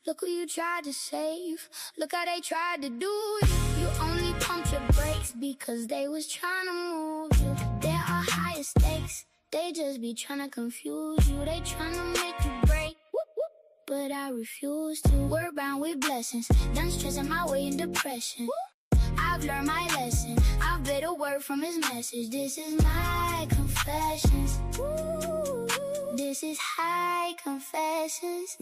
Look who you tried to save. Look how they tried to do you. You only pumped your brakes because they was trying to move you. There are higher stakes. They just be trying to confuse you. They trying to make you break. But I refuse to. We're bound with blessings. Done stressing my way in depression. I've learned my lesson. I've bit a word from his message. This is my confessions. This is high confessions.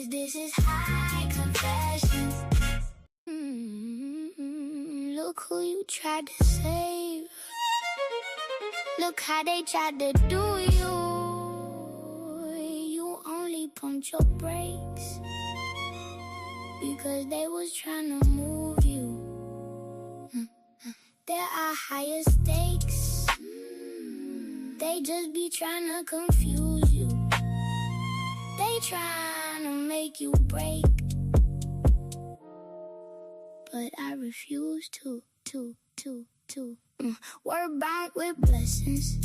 This is high confessions. Look who you tried to save. Look how they tried to do you. You only pumped your brakes because they was trying to move you. There are higher stakes. They just be trying to confuse you. They trying to make you break. But I refuse to. We're bound with blessings.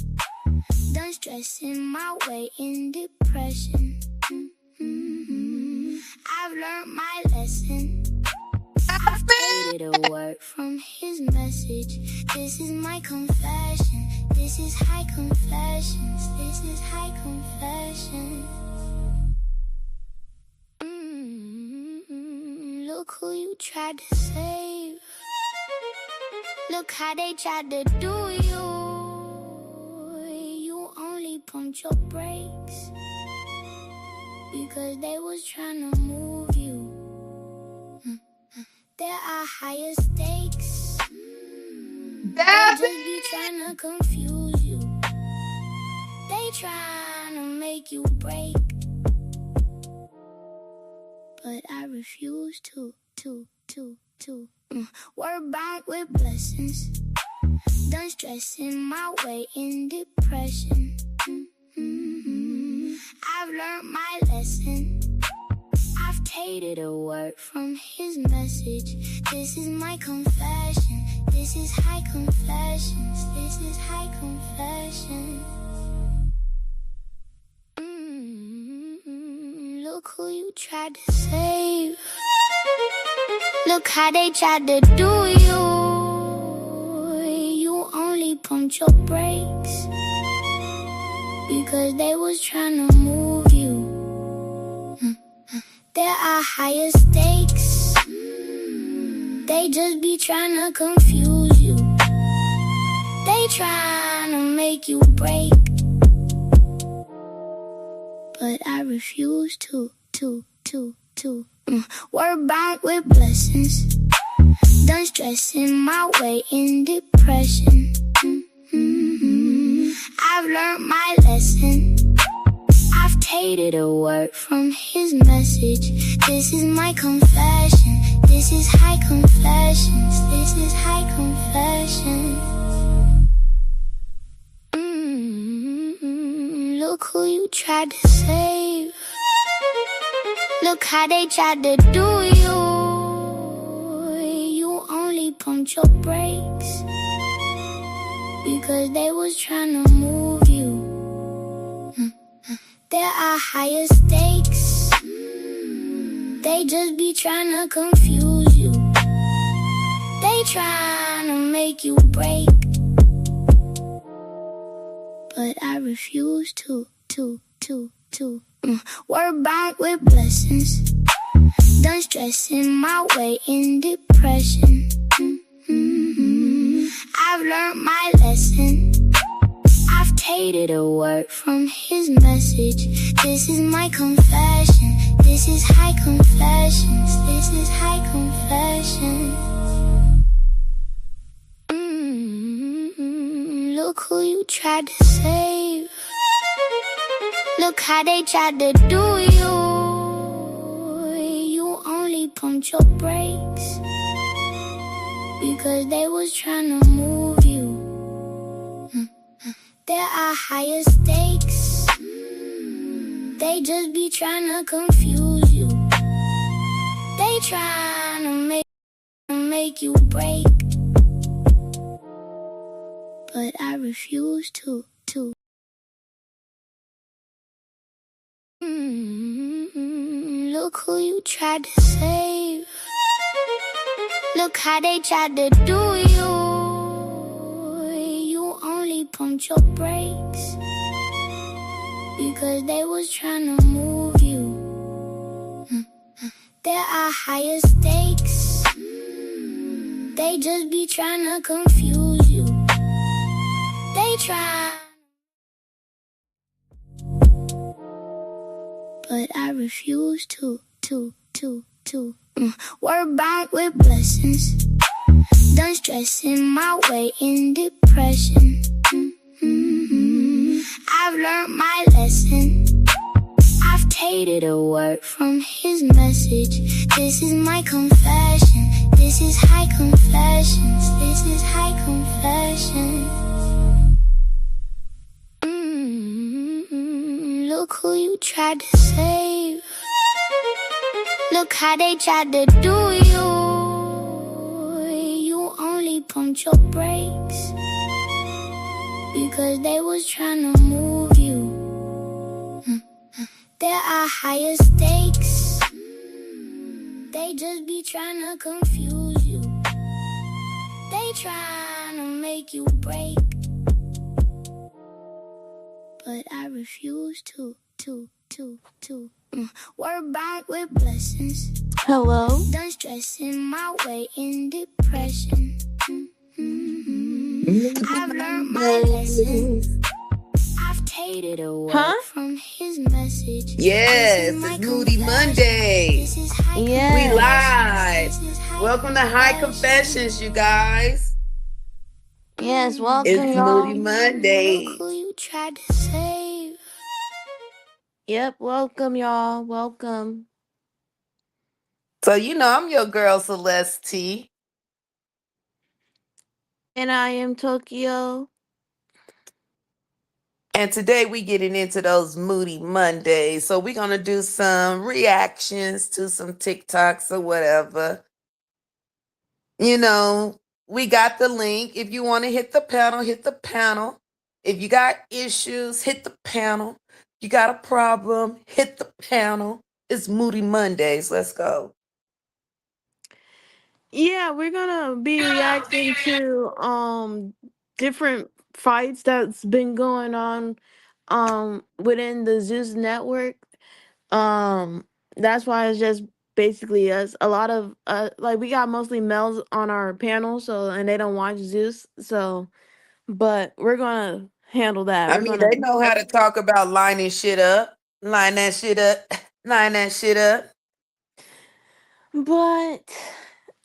Done stressing my way in depression. I've learned my lesson. I've created a word from his message. This is my confession. This is high confessions. This is high confessions. Look who you tried to save. Look how they tried to do you. You only pumped your brakes because they was trying to move you. There are higher stakes. They just be trying to confuse you. They trying to make you break. But I refuse to. We're bound with blessings. Done stressing my way in depression. I've learned my lesson. I've taken a word from his message. This is my confession. This is high confessions. This is high confessions. Look who you tried to save. Look how they tried to do you. You only pumped your brakes because they was trying to move you. There are higher stakes. They just be trying to confuse you. They trying to make you break. But I refuse to. We're bound with blessings. Done stressing my way in depression. I've learned my lesson. I've taken a word from his message. This is my confession. This is high confessions. This is high confessions. Look who you tried to save. Look how they tried to do you. You only pumped your brakes because they was trying to move you. There are higher stakes. They just be trying to confuse you. They trying to make you break. But I refuse to. We're bound with blessings. Done stressing my way in depression. I've learned my lesson. I've taken a word from his message. This is my confession. This is high confessions. This is high confessions. Look who you tried to save. Look how they tried to do you. You only pumped your brakes because they was trying to move you. There are higher stakes. They just be trying to confuse you. They trying to make you break. But I refuse to. Look who you tried to save. Look how they tried to do you. You only pumped your brakes because they was trying to move you. There are higher stakes. They just be trying to confuse you. They try, but I refuse to. We're bound with blessings. Done stressing my way in depression. I've learned my lesson. I've taken a word from his message. This is my confession. This is high confessions. This is high confessions. Look who you tried to save. Look how they tried to do you. You only pumped your brakes because they was trying to move you. There are higher stakes. They just be trying to confuse you. They trying to make you break, but I refuse to. We're bound with blessings. Hello? Done stressing my way in depression. I've learned my lesson. I've taken a word from his message. Yes, it's Moody Mondays. Yeah. We live. Welcome to High Confessions, you guys. Yes, welcome, it's y'all. Moody Monday. Look who you tried to save. Yep, welcome, y'all. Welcome. So, I'm your girl, Celeste T. And I am Tokyo. And today we getting into those Moody Mondays. So we're going to do some reactions to some TikToks or whatever. We got the link. If you want to hit the panel, hit the panel. If you got issues, hit the panel. You got a problem, hit the panel. It's Moody Mondays. Let's go. Yeah, we're gonna be reacting to different fights that's been going on within the Zeus Network. That's why it's just basically us. A lot of like we got mostly males on our panel, so and they don't watch Zeus, so but we're gonna handle that. They know how to talk about lining shit up. Line that shit up. Line that shit up. But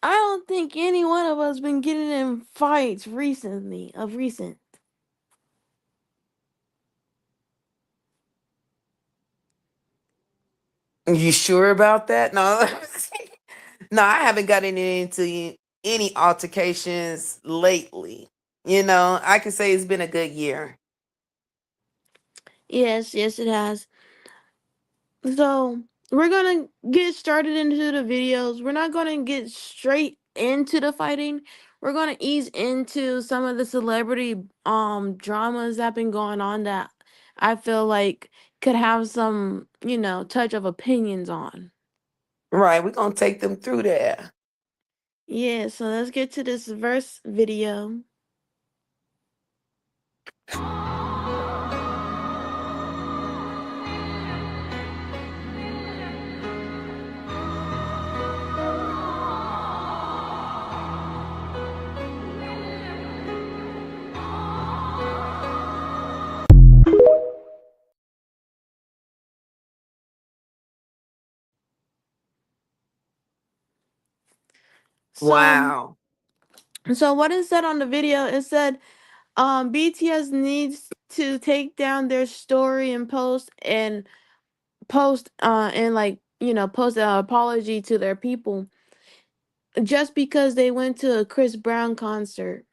I don't think any one of us been getting in fights recently, of recent. You sure about that? No. No, I haven't gotten into any altercations lately. I can say it's been a good year. Yes, it has. So we're gonna get started into the videos. We're not gonna get straight into the fighting. We're gonna ease into some of the celebrity dramas that been going on that I feel like could have some, touch of opinions on. Right, we're going to take them through there. Yeah, so let's get to this verse video. Wow. So what it said on the video, it said BTS needs to take down their story and post and post post an apology to their people just because they went to a Chris Brown concert.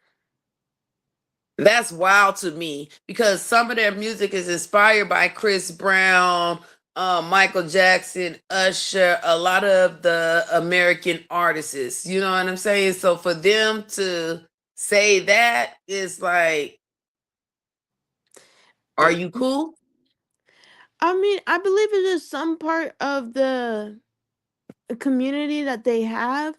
That's wild to me because some of their music is inspired by Chris Brown, Michael Jackson, Usher, a lot of the American artists. You know what I'm saying? So for them to say that is like, are you cool? I mean, I believe it is some part of the community that they have,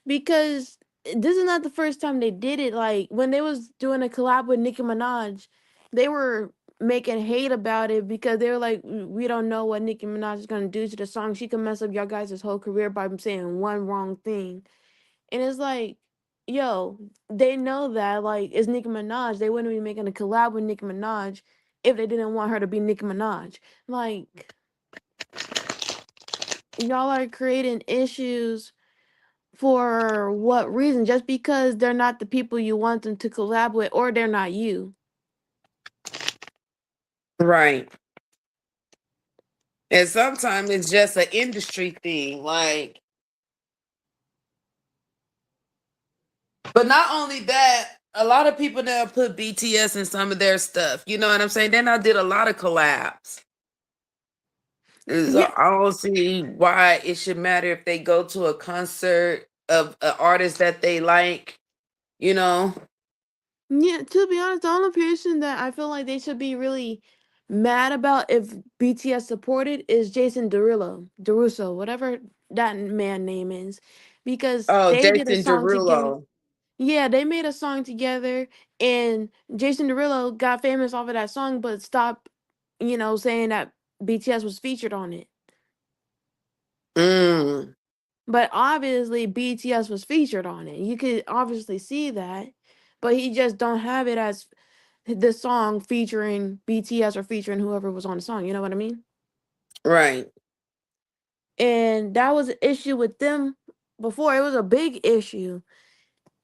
because this is not the first time they did it. Like when they was doing a collab with Nicki Minaj, they were making hate about it because they were like, we don't know what Nicki Minaj is gonna do to the song. She can mess up your guys' whole career by saying one wrong thing. And it's like, yo, they know that like it's Nicki Minaj. They wouldn't be making a collab with Nicki Minaj if they didn't want her to be Nicki Minaj. Like, y'all are creating issues for what reason? Just because they're not the people you want them to collab with, or they're not you. Right. And sometimes it's just an industry thing. Like, but not only that, a lot of people now put BTS in some of their stuff. You know what I'm saying? Then I did a lot of collabs. Yeah, So I don't see why it should matter if they go to a concert of an artist that they like, you know? yeah. To be honest, the only person that I feel like they should be really mad about if BTS supported is Jason Derulo, whatever that man name is, because Oh, they did a Jason song together. Derulo. Yeah, they made a song together, and Jason Derulo got famous off of that song, but stopped, saying that BTS was featured on it. Mm, But obviously, BTS was featured on it. You could obviously see that, but he just don't have it as the song featuring BTS or featuring whoever was on the song. You know what I mean? right. And that was an issue with them before. It was a big issue,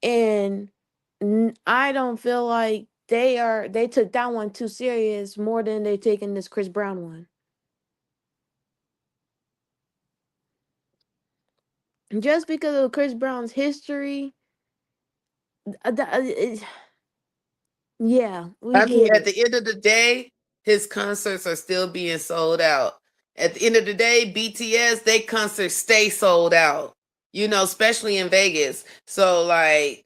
and I don't feel like they took that one too serious more than they taken this Chris Brown one. Just because of Chris Brown's history, yeah, we I mean, get at it. the end of the day, his concerts are still being sold out. At the end of the day, BTS, they concerts stay sold out, especially in Vegas. So, like,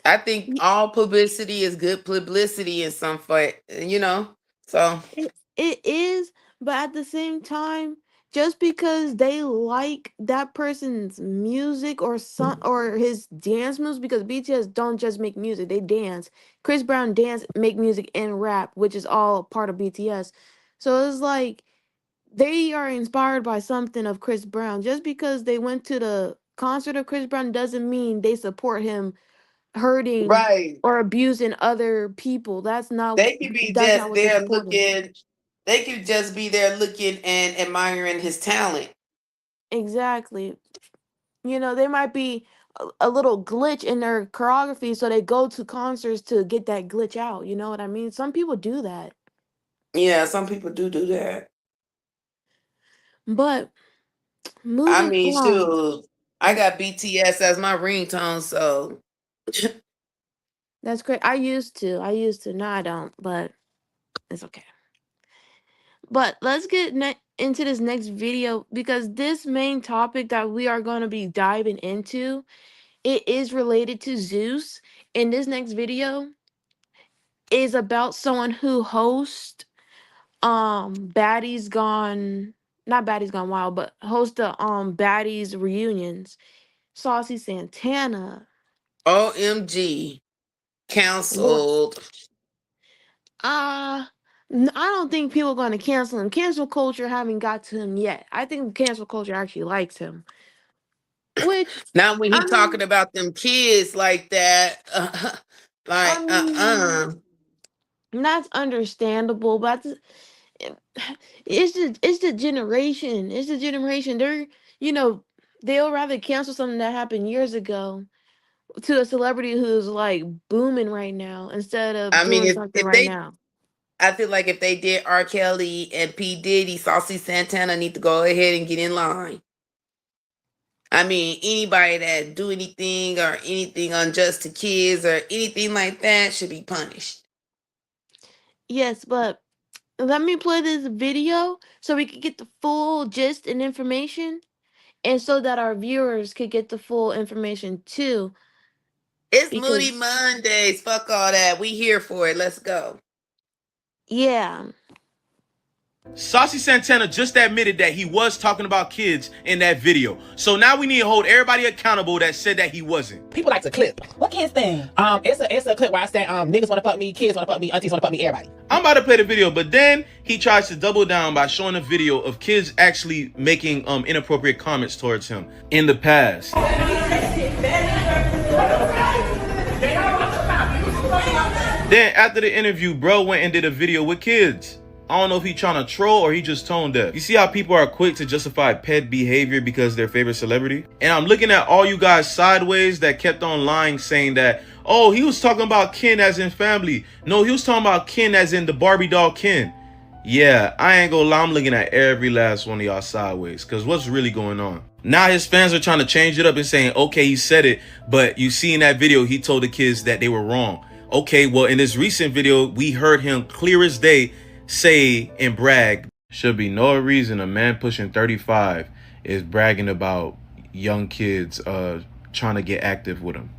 I think all publicity is good publicity in some way. So, It is, but at the same time, just because they like that person's music or his dance moves, because BTS don't just make music, they dance. Chris Brown dance, make music and rap, which is all part of BTS. So it's like they are inspired by something of Chris Brown. Just because they went to the concert of Chris Brown doesn't mean they support him hurting right. or abusing other people. That's not They could be that's not just what they're there supporting. looking, they could just be there looking and admiring his talent. Exactly. They might be a little glitch in their choreography, so they go to concerts to get that glitch out. You know what I mean? Some people do that. Yeah, some people do that. But I moving mean, on, shoot, I got BTS as my ringtone, so that's great. I used to. I used to. Now I don't, but it's okay. But let's get into this next video, because this main topic that we are going to be diving into, it is related to Zeus. In this next video is about someone who hosts Baddies Gone, not Baddies Gone Wild, but host the Baddies reunions. Saucy Santana. OMG, What? canceled. I don't think people are going to cancel him. Cancel culture haven't got to him yet. I think cancel culture actually likes him. Which, Not when he I talking mean, about them kids like that. I Like, mean, that's understandable, but it's the generation. It's the generation. You know, they'll rather cancel something that happened years ago to a celebrity who's like booming right now instead of I mean, doing if something if right they, now. I feel like if they did R. Kelly and P. Diddy, Saucy Santana need to go ahead and get in line. I mean, anybody that do anything or anything unjust to kids or anything like that should be punished. Yes, but let me play this video so we can get the full gist and information, and so that our viewers could get the full information too. It's Moody Because, Mondays. Fuck all that. We here for it. Let's go. yeah, Saucy Santana just admitted that he was talking about kids in that video. So now we need to hold everybody accountable that said that he wasn't. People like to clip. What kids thing? It's a clip where I say niggas wanna fuck me, kids wanna fuck me, aunties wanna fuck me, everybody. I'm about to play the video, but then he tries to double down by showing a video of kids actually making inappropriate comments towards him in the past. Then after the interview, bro went and did a video with kids. I don't know if he trying to troll or he just tone deaf. You see how people are quick to justify pet behavior because their favorite celebrity? And I'm looking at all you guys sideways that kept on lying saying that, oh, he was talking about Ken as in family. No, he was talking about Ken as in the Barbie doll Ken. Yeah, I ain't gonna lie, I'm looking at every last one of y'all sideways, because what's really going on? Now his fans are trying to change it up and saying, okay, he said it, but you see in that video, he told the kids that they were wrong. Okay, well, in this recent video, we heard him clear as day say and brag. Should be no reason a man pushing 35 is bragging about young kids trying to get active with him.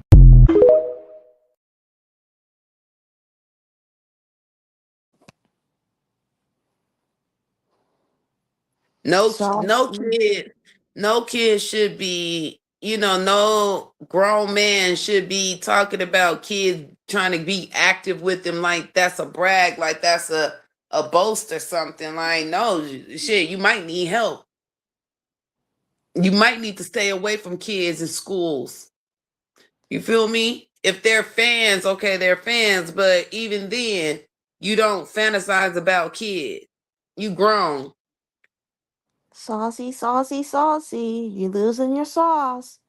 No, no Saucy. kid, no kid should be, no grown man should be talking about kids trying to be active with them like that's a brag, like that's a boast or something. Like, no, shit, you might need help. You might need to stay away from kids in schools. You feel me? If they're fans, okay, they're fans, but even then, you don't fantasize about kids. You grown. Saucy, saucy, saucy. You losing your sauce.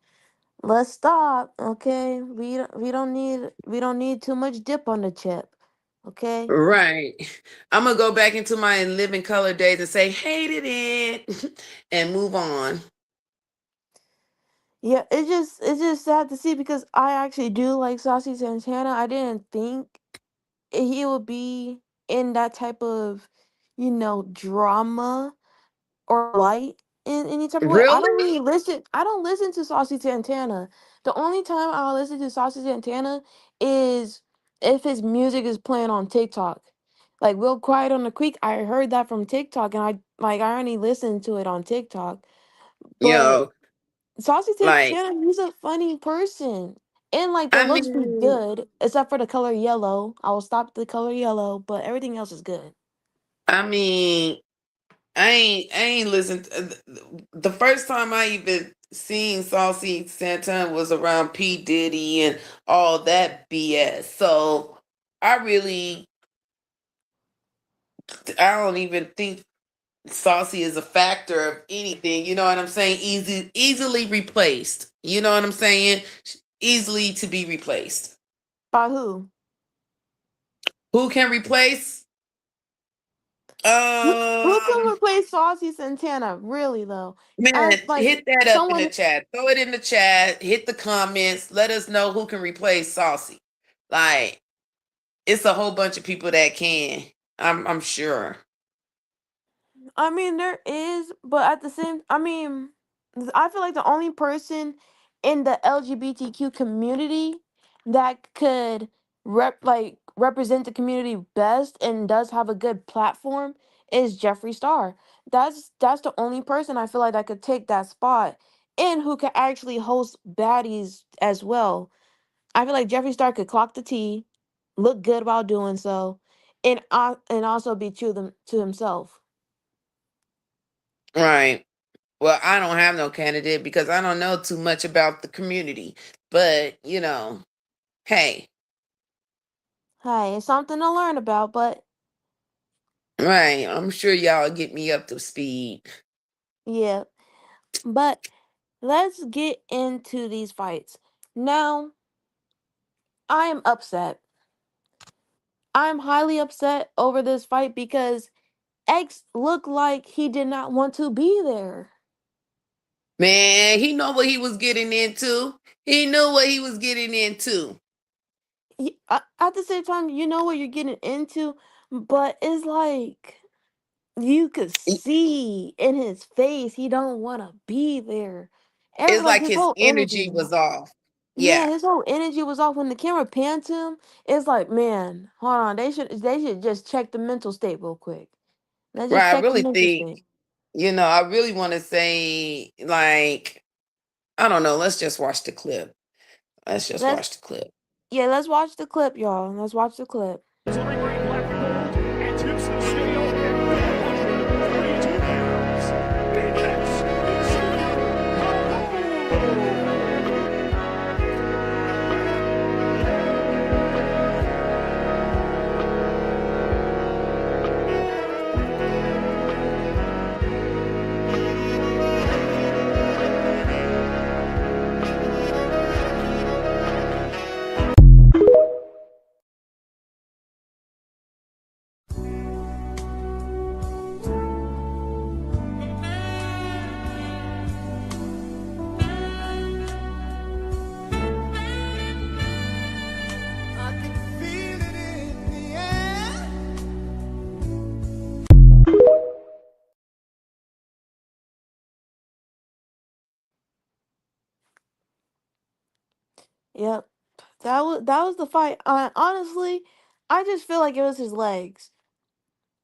Let's stop, okay? We don't need too much dip on the chip, okay? Right. I'm gonna go back into my living color days and say hated it and move on. Yeah, it's just sad to see because I actually do like Saucy Santana. I didn't think he would be in that type of, drama or light in any type of way. I don't Really? really listen. I don't listen to Saucy Santana. The only time I'll listen to Saucy Santana is if his music is playing on TikTok. Like Real Quiet on the Creek, I heard that from TikTok, and I only listened to it on TikTok. But Yo, Saucy like, Santana, he's a funny person. And like the I looks be mean, good, except for the color yellow. I will stop the color yellow, but everything else is good. I mean, I ain't listened. The first time I even seen Saucy Santana was around P Diddy and all that BS. So I really, I don't even think Saucy is a factor of anything. You know what I'm saying? Easily replaced. You know what I'm saying? Easily to be replaced. By who? Who can replace? Who can Um, replace Saucy Santana? Really though, man, as like hit that up in the someone. chat. Throw it in the chat. Hit the comments. Let us know who can replace Saucy. Like, it's a whole bunch of people that can. I'm sure. I mean, there is, but at the same, I feel like the only person in the LGBTQ community that could represent the community best and does have a good platform is Jeffree Star. That's the only person I feel like that could take that spot and who could actually host baddies as well. I feel like Jeffree Star could clock the T, look good while doing so, and also be true to himself. Right. Well, I don't have no candidate because I don't know too much about the community. But, hey, Hey, it's something to learn about, but right. I'm sure y'all get me up to speed. yeah. But let's get into these fights. Now, I am upset. I'm highly upset over this fight because X looked like he did not want to be there. Man, he know what he was getting into. He knew what he was getting into. At the same time, you know what you're getting into, but it's like you could see in his face he don't want to be there. It's Like like his his whole energy energy. was off. Yeah, Yeah. his whole energy was off when the camera panned to him. It's like, man, hold on, they should just check the mental state real quick. Let's just Right. I check really him think, interesting. I really want to say, like, I don't know. Let's just watch the clip. Let's just Let's watch the clip. Yeah, let's watch the clip, y'all. Let's watch the clip. Delivering black and gold and tips to the studio at 132 pounds. Defense, I can feel it in the air. Yep. That was the fight. Honestly, I just feel like it was his legs.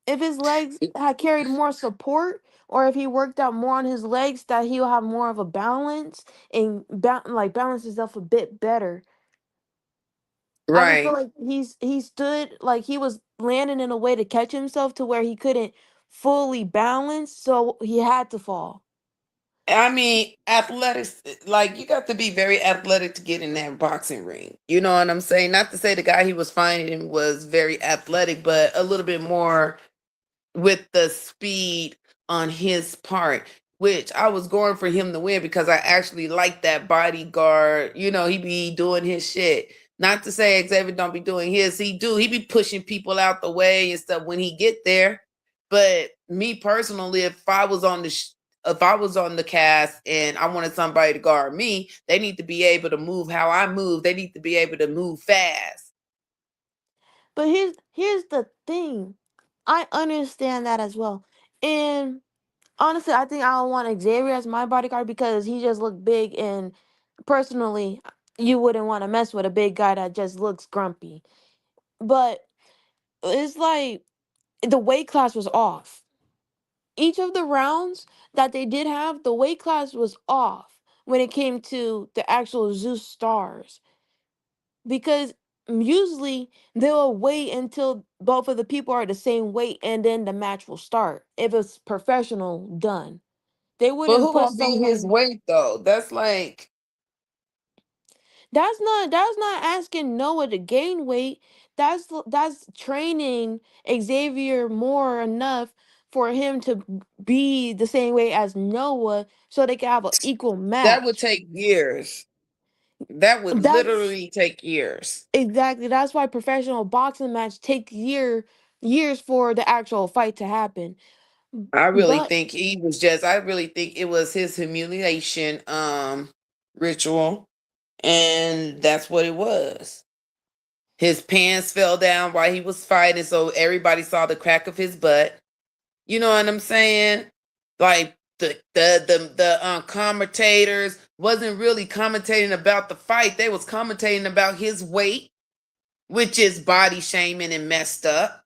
If his legs had carried more support, or if he worked out more on his legs, that he'll have more of a balance and like balance himself a bit better. I just feel Right. like he stood like he was landing in a way to catch himself to where he couldn't fully balance, so he had to fall. I mean, athletics, like, you got to be very athletic to get in that boxing ring. You know what I'm saying? Not to say the guy he was fighting was very athletic, but a little bit more with the speed on his part, which I was going for him to win because I actually like that bodyguard. He be doing his shit. Not to say Xavier don't be doing his. He be pushing people out the way and stuff when he get there. But me personally, if I was on the cast and I wanted somebody to guard me, they need to be able to move how I move. They need to be able to move fast. But here's the thing. I understand that as well. And honestly, I think I don't want Xavier as my bodyguard because he just looked big, and personally, you wouldn't want to mess with a big guy that just looks grumpy. But it's like the weight class was off. Each of the rounds that they did have, the weight class was off when it came to the actual Zeus stars. Because usually they'll wait until both of the people are the same weight and then the match will start. If it's professional done, they But wouldn't who put gonna be his someone. weight though? That's like, That's not asking Noah to gain weight. That's training Xavier more enough for him to be the same weight as Noah so they can have an equal that would match. take years. That would That's literally take years. exactly, that's why professional boxing match take years for the actual fight to happen. But I really think it was his humiliation ritual, and that's what it was. His pants fell down while he was fighting, so everybody saw the crack of his butt. You know what I'm saying? Like, the commentators wasn't really commentating about the fight. They was commentating about his weight, which is body shaming and messed up.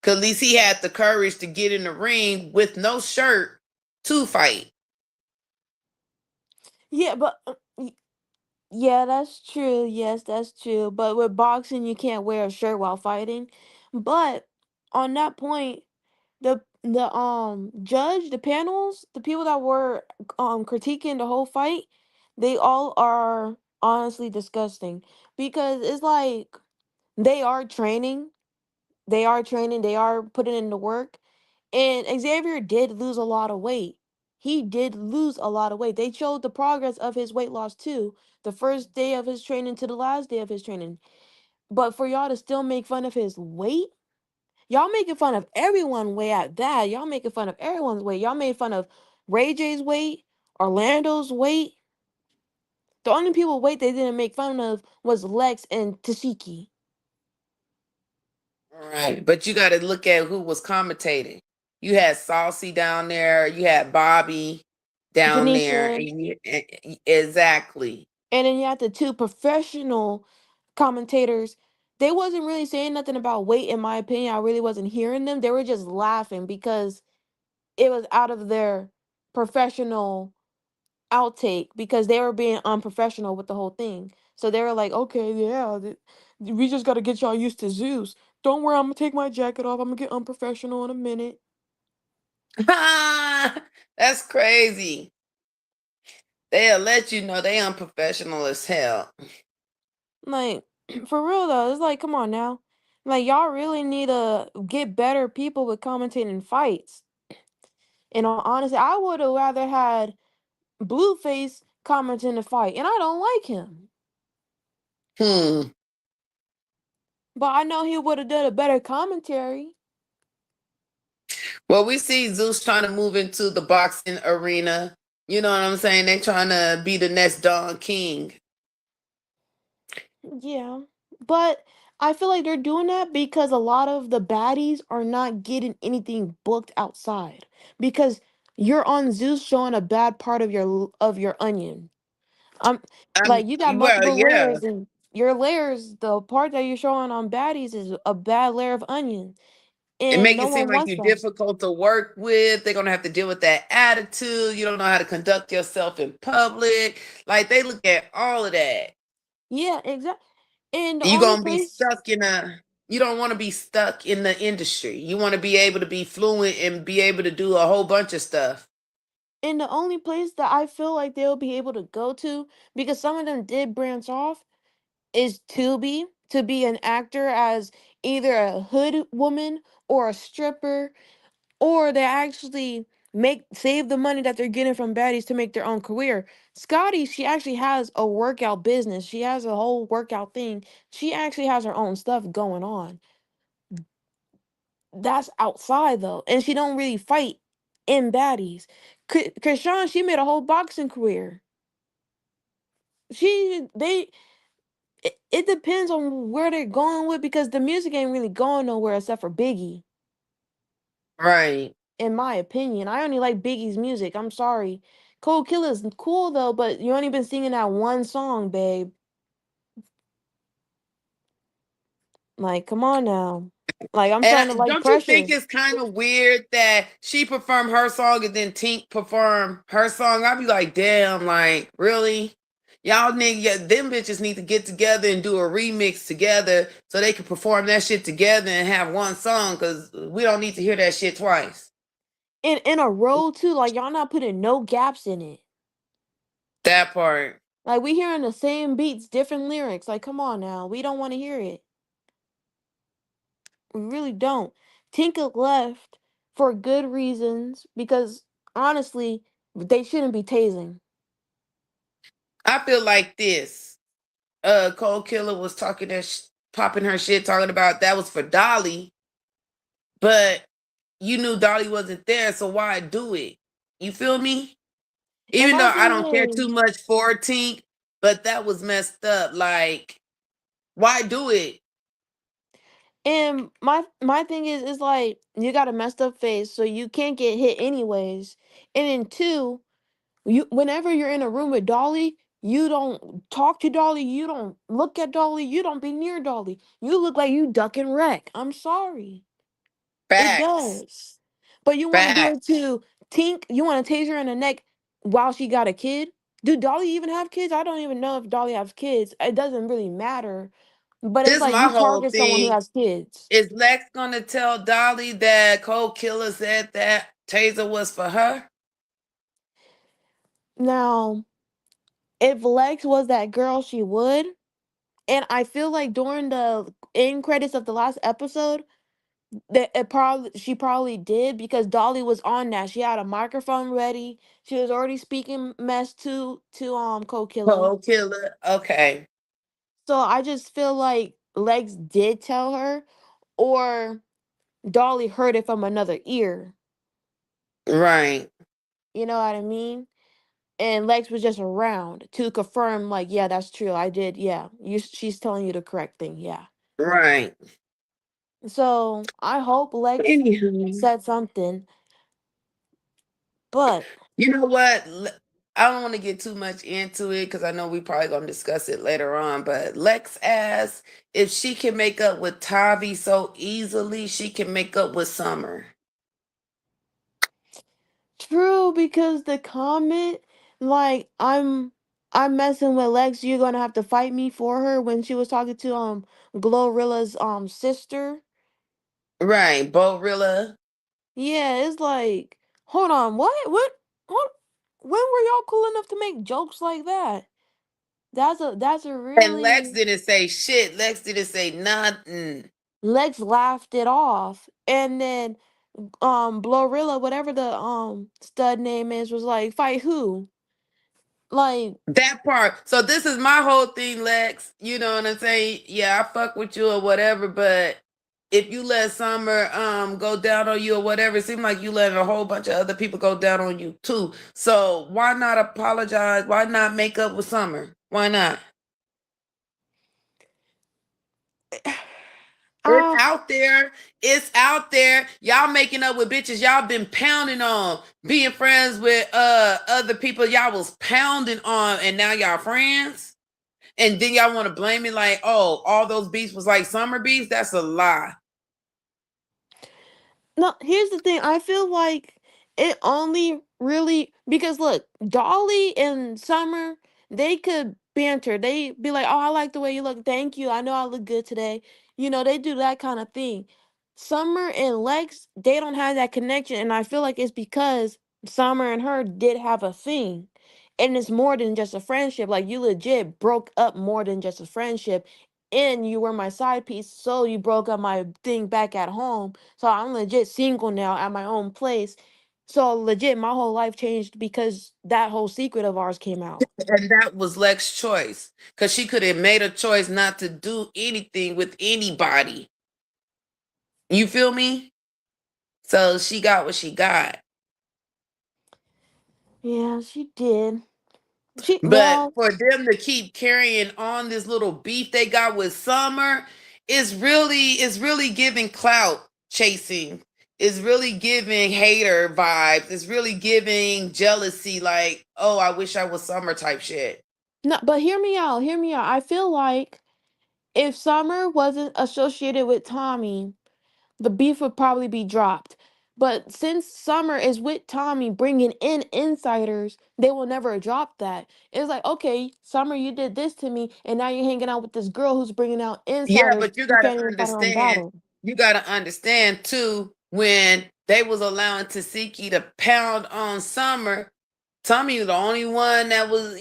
Cause at least he had the courage to get in the ring with no shirt to fight. yeah, but yeah, that's true. Yes, that's true. But with boxing, you can't wear a shirt while fighting. But on that point, the judge, the panels, the people that were critiquing the whole fight, they all are honestly disgusting because it's like they are training, they are putting in the work, and Xavier did lose a lot of weight. He did lose a lot of weight. They showed the progress of his weight loss too, the first day of his training to the last day of his training. But for y'all to still make fun of his weight, y'all making fun of everyone way at that. Y'all making fun of everyone's weight. Y'all made fun of Ray J's weight, Orlando's weight. The only people weight they didn't make fun of was Lex and Tesehki. Right. But you got to look at who was commentating. You had Saucy down there. You had Bobby down there. Janisha. Exactly. And then you had the two professional commentators they wasn't really saying nothing about weight. In my opinion, I really wasn't hearing them. They were just laughing because it was out of their professional outtake because they were being unprofessional with the whole thing. So they were like, okay, yeah, we just got to get y'all used to Zeus. Don't worry, I'm gonna take my jacket off. I'm gonna get unprofessional in a minute. That's crazy. They'll let you know they unprofessional as hell. Like, for real though, it's like, come on now. Like, y'all really need to get better people with commentating fights. In all honesty, I would have rather had Blueface commenting the fight, and I don't like him. Hmm. But I know he would have done a better commentary. Well, we see Zeus trying to move into the boxing arena. You know what I'm saying? They trying to be the next Don King. Yeah. But I feel like they're doing that because a lot of the baddies are not getting anything booked outside. Because you're on Zeus showing a bad part of your onion. Um, like you got Well, multiple yeah. layers, and your layers, the part that you're showing on baddies is a bad layer of onion. It And make no it seem one like wants you're that. difficult to work with. They're gonna have to deal with that attitude. You don't know how to conduct yourself in public. Like they look at all of that. Yeah, exactly. And the You're only gonna be place stuck in a. You don't want to be stuck in the industry. You want to be able to be fluent and be able to do a whole bunch of stuff. and the only place that I feel like they'll be able to go to, because some of them did branch off, is to be an actor as either a hood woman or a stripper, or they actually make save the money that they're getting from baddies to make their own career. Scotty, she actually has a workout business. She has a whole workout thing. She actually has her own stuff going on. That's outside though, and she don't really fight in baddies. Krishan, she made a whole boxing career. She they it depends on where they're going with because the music ain't really going nowhere except for Biggie. Right. In my opinion, I only like Biggie's music. I'm sorry. Cold Killer's cool though, but you only been singing that one song, babe. Like, come on now. Like, I'm And starting to like don't you think Pressure. it's kind of weird that she performed her song and then Tink performed her song? I'd be like, damn, like, really? Y'all nigga, them bitches need to get together and do a remix together so they can perform that shit together and have one song because we don't need to hear that shit twice. And in a row too, like y'all not putting no gaps in it. That part. Like we hearing the same beats, different lyrics. Like, come on now. We don't want to hear it. We really don't. Tinka left for good reasons because honestly, they shouldn't be tasing. I feel like this. Cold Killer was talking that popping her shit, talking about that was for Dolly, but you knew Dolly wasn't there, so why do it? You feel me? And Even my though I thing don't care too is, much for Tink, but that was messed up. Like, why do it? and my thing is like you got a messed up face, so you can't get hit anyways. And then two, you whenever you're in a room with Dolly, you don't talk to Dolly, you don't look at Dolly, you don't be near Dolly. You look like you duck and wreck. I'm sorry. It Facts. does. But you want to do it Facts. to Tink, you want to tase her in the neck while she got a kid? Do Dolly even have kids? I don't even know if Dolly has kids. It doesn't really matter. But it's This like my you whole target someone who thing. has kids. Is Lex gonna tell Dolly that Cold Killer said that Taser was for her? Now, if Lex was that girl, she would. And I feel like during the end credits of the last episode, that it probably she probably did because Dolly was on that. She had a microphone ready. She was already speaking mess to Cold Killer. Cold Killer. Okay. So I just feel like Lex did tell her, or Dolly heard it from another ear. Right. You know what I mean? And Lex was just around to confirm, like, yeah, that's true. I did. Yeah, she's telling you the correct thing. Yeah. Right. So I hope Lex Anywho, said something, but you know what? I don't want to get too much into it because I know we probably gonna discuss it later on. But Lex asks if she can make up with Tavi so easily, she can make up with Summer. True, because the comment, like, I'm messing with Lex, you're gonna have to fight me for her when she was talking to Glorilla's sister. Right, Borilla. Yeah, it's like, hold on, what when were y'all cool enough to make jokes like that? That's a And Lex really didn't say shit. Lex didn't say nothing. Lex laughed it off. And then Glorilla, whatever the stud name is, was like, fight who? Like, That part. So this is my whole thing, Lex. You know what I'm saying? Yeah, I fuck with you or whatever, but if you let Summer go down on you or whatever, it seems like you letting a whole bunch of other people go down on you too. So why not apologize? Why not make up with Summer? Why not? It's uh out there. It's out there. Y'all making up with bitches y'all been pounding on. Being friends with other people y'all was pounding on, and now y'all friends. And then y'all want to blame me like, oh, all those beefs was like summer beefs? That's a lie. no, here's the thing. I feel like it only really because look, Dolly and Summer, they could banter. They be like, "Oh, I like the way you look. Thank you. I know I look good today." They do that kind of thing. Summer and Lex, they don't have that connection, and I feel like it's because Summer and her did have a thing. And it's more than just a friendship. Like you legit broke up more than just a friendship. And you were my side piece, so you broke up my thing back at home. So I'm legit single now at my own place. So legit, my whole life changed because that whole secret of ours came out. And that was Lex's choice. Because she could have made a choice not to do anything with anybody. You feel me? So she got what she got. Yeah, she did. She But well, for them to keep carrying on this little beef they got with Summer is really giving clout chasing. It's really giving hater vibes. It's really giving jealousy, like, oh, I wish I was Summer type shit. no, but hear me out. Hear me out. I feel like if Summer wasn't associated with Tommy, the beef would probably be dropped. But since Summer is with Tommy bringing in insiders, they will never drop that. It's like, okay, Summer, you did this to me, and now you're hanging out with this girl who's bringing out Yeah, insiders but you who gotta can't even fight her own understand. battle. You gotta understand too. When they was allowing Tesehki to pound on Summer, Tommy was the only one that was,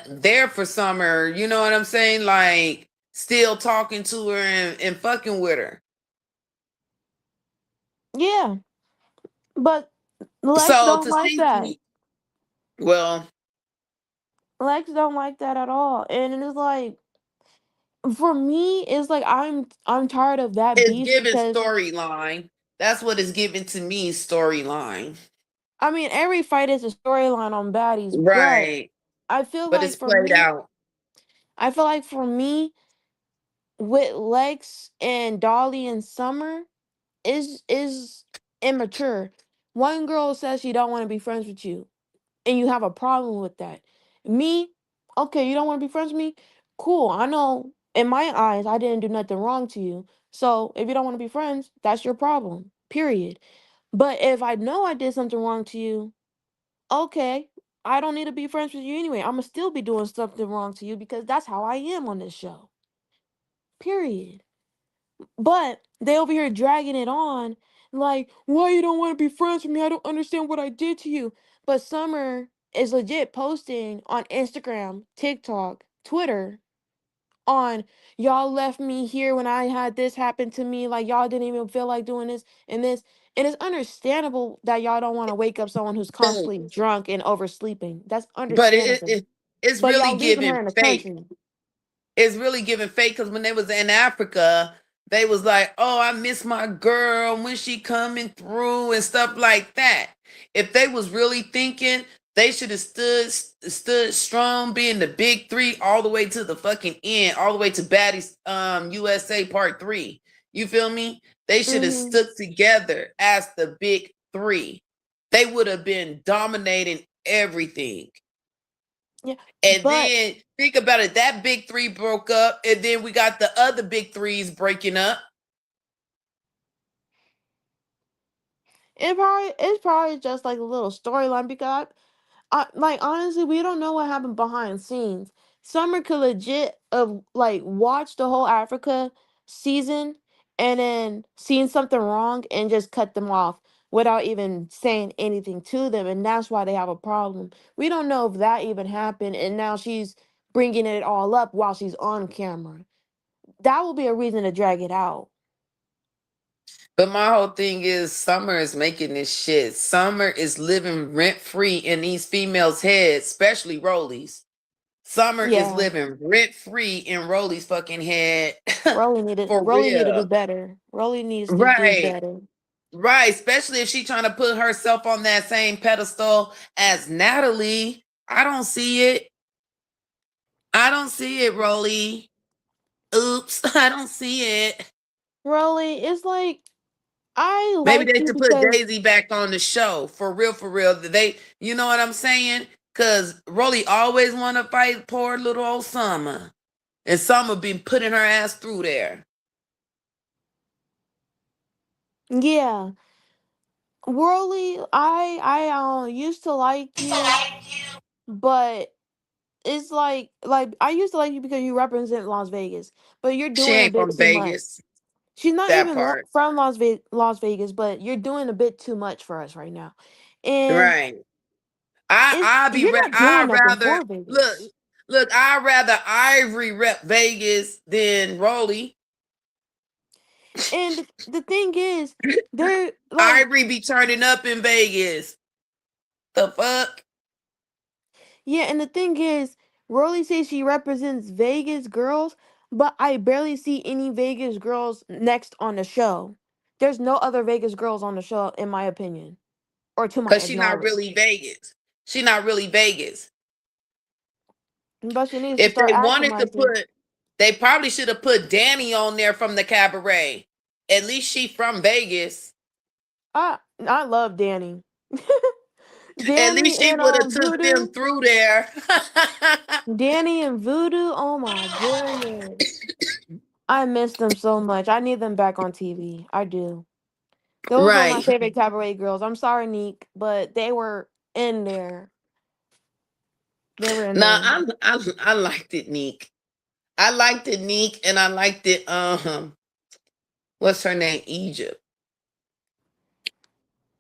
there for Summer. You know what I'm saying? Like, still talking to her and fucking with her. Yeah, but Lex So don't like that. Tesehki, well, Lex don't like that at all, and it's like for me, it's like I'm tired of that it's beef giving because storyline. That's what it's giving to me, storyline. I mean every fight is a storyline on baddies, but Right. I feel But like it's for played me, out. I feel like for me with Lex and Dolly and Summer is immature. One girl says she don't want to be friends with you, and you have a problem with that. Me, okay, you don't want to be friends with me? Cool. I know in my eyes I didn't do nothing wrong to you. So if you don't want to be friends, that's your problem. Period. But if I know I did something wrong to you, okay, I don't need to be friends with you anyway. I'm gonna still be doing something wrong to you because that's how I am on this show. Period. But they over here dragging it on, like, why you don't want to be friends with me? I don't understand what I did to you. But Summer is legit posting on Instagram, TikTok, Twitter on y'all left me here when I had this happen to me. Like y'all didn't even feel like doing this and this. And it's understandable that y'all don't want to wake up someone who's constantly drunk and oversleeping. That's But it, understandable. it it's But really y'all leaving her giving in the fake. country. It's really giving fake because when they was in Africa, they was like, "Oh, I miss my girl when she coming through" and stuff like that. If they was really thinking, they should have stood strong, being the big three all the way to the fucking end, all the way to Baddies USA Part 3. You feel me? They should have Hmm. stuck together as the big three. They would have been dominating everything. Yeah, And but then think about it, that big three broke up, and then we got the other big threes breaking up. it's probably just like a little storyline because like honestly, we don't know what happened behind scenes. Summer could legit of like watch the whole Africa season and then seeing something wrong and just cut them off without even saying anything to them, and that's why they have a problem. We don't know if that even happened, and now she's bringing it all up while she's on camera. That will be a reason to drag it out. But my whole thing is Summer is making this shit. Summer is living rent free in these females' heads, especially Rolly's. Summer is Yeah, living rent free in Rolly's fucking head. For Rolly need to do real. better. Rolly needs to do Right. better. Right. Especially if she trying to put herself on that same pedestal as Natalie. I don't see it. I don't see it, Rolly. Oops. I don't see it. Rolly, it's like I Maybe like they you should put because Daisy back on the show. For real, for real. They, you know what I'm saying? Because Rolly always want to fight poor little old Summer. And Summer been putting her ass through there. yeah, Worley, I used to like you, but it's like I used to like you because you represent Las Vegas, but you're She doing a ain't bit from too much. Vegas. She's not That even part. from Las Vegas, but you're doing a bit too much for us right now, and Right. you're not doing I'd nothing rather for look, Vegas. I'd rather Ivory rep Vegas than Rolly. And the thing is, they're like, Ivory be turning up in Vegas. The fuck? yeah, and the thing is, Rolly says she represents Vegas girls, but I barely see any Vegas girls next on the show. There's no other Vegas girls on the show, in my opinion, or to my Cause she not knowledge. really Vegas. She not really Vegas. But she needs to If start they acting wanted to like it. put, they probably should have put Danny on there from the cabaret. At least she from Vegas. I love Danny. At Danny least she and would have took them Voodoo. through there. Danny and Voodoo. Oh my goodness. I miss them so much. I need them back on TV. I do. Those were my Right. favorite cabaret girls. I'm sorry, Neek, but they were in there. They were in Now there. I liked it, Neek. I liked it, Neek, and I liked it. What's her name? Egypt.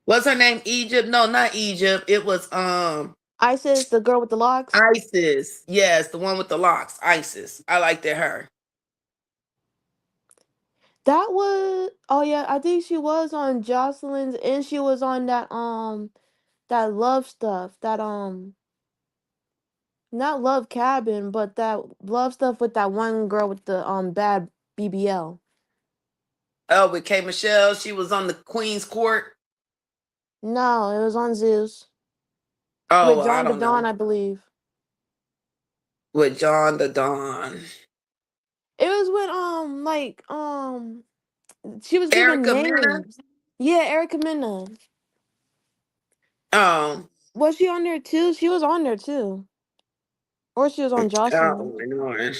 What's her name? Egypt? No, not Egypt. It was Isis, the girl with the locks. Isis. Yes, the one with the locks. Isis. I liked it. Her. That was oh yeah, I think she was on Jocelyn's and she was on that love stuff. That not love cabin, but that love stuff with that one girl with the bad BBL. Oh, with K Michelle, she was on the Queen's Court. No, it was on Zeus. Oh, With well, I John the don't Don, know. I believe. With John the Don. It was when she was giving Erica Mena. names. Yeah, Erica Mena. Oh, Was she on there too? She was on there too. Or she was on Jocelyn. oh, no.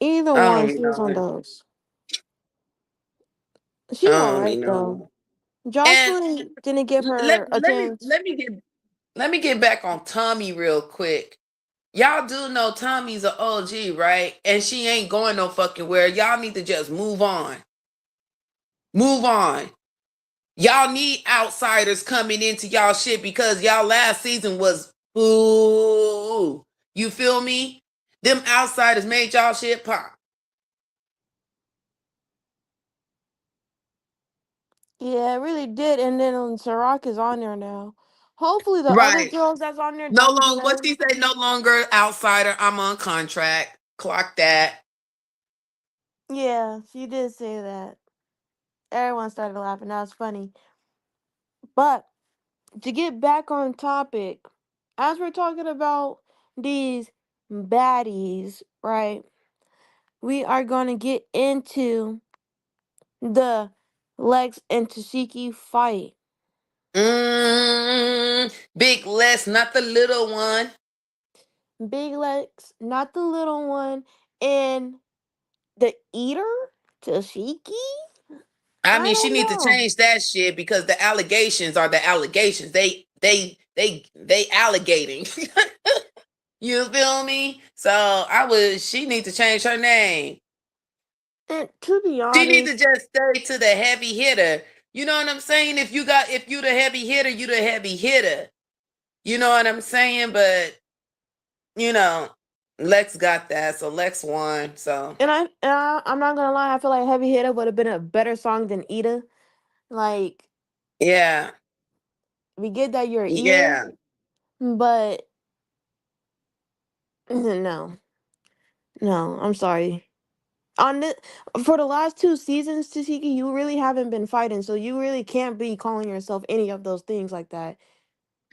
Either I one, don't she was on know. those. I She's don't alright though. know. And Jocelyn didn't give her a chance. let me get back on Tommy real quick. Y'all do know Tommy's a OG, right? And she ain't going no fucking where. Y'all need to just move on. Move on. Y'all need outsiders coming into y'all shit because y'all last season was ooh. You feel me? Them outsiders made y'all shit pop. Yeah, it really did. And then Ciroc is on there now. Hopefully the other Right. girls that's on there No don't do longer what that. she say, no longer outsider. I'm on contract. Clock that. Yeah, she did say that. Everyone started laughing. That was funny. But to get back on topic, as we're talking about these baddies, right? We are going to get into the Lex and Tesehki fight. Mm, Big Les, not the little one. Big Legs, not the little one, and the eater, Tesehki. I I mean, she don't need to know. change that shit because the allegations are the allegations. They alligating. You feel me? So she need to change her name. And to be She need to honest, just stay to the heavy hitter. You know what I'm saying? If you the heavy hitter, you the heavy hitter. You know what I'm saying? But you know, Lex got that, so Lex won. So I'm not gonna lie, I feel like Heavy Hitter would have been a better song than Ida. Like, yeah, we get that you're a eater, yeah. but no, no, I'm sorry. On the For the last two seasons, Tasiki, you really haven't been fighting, so you really can't be calling yourself any of those things like that.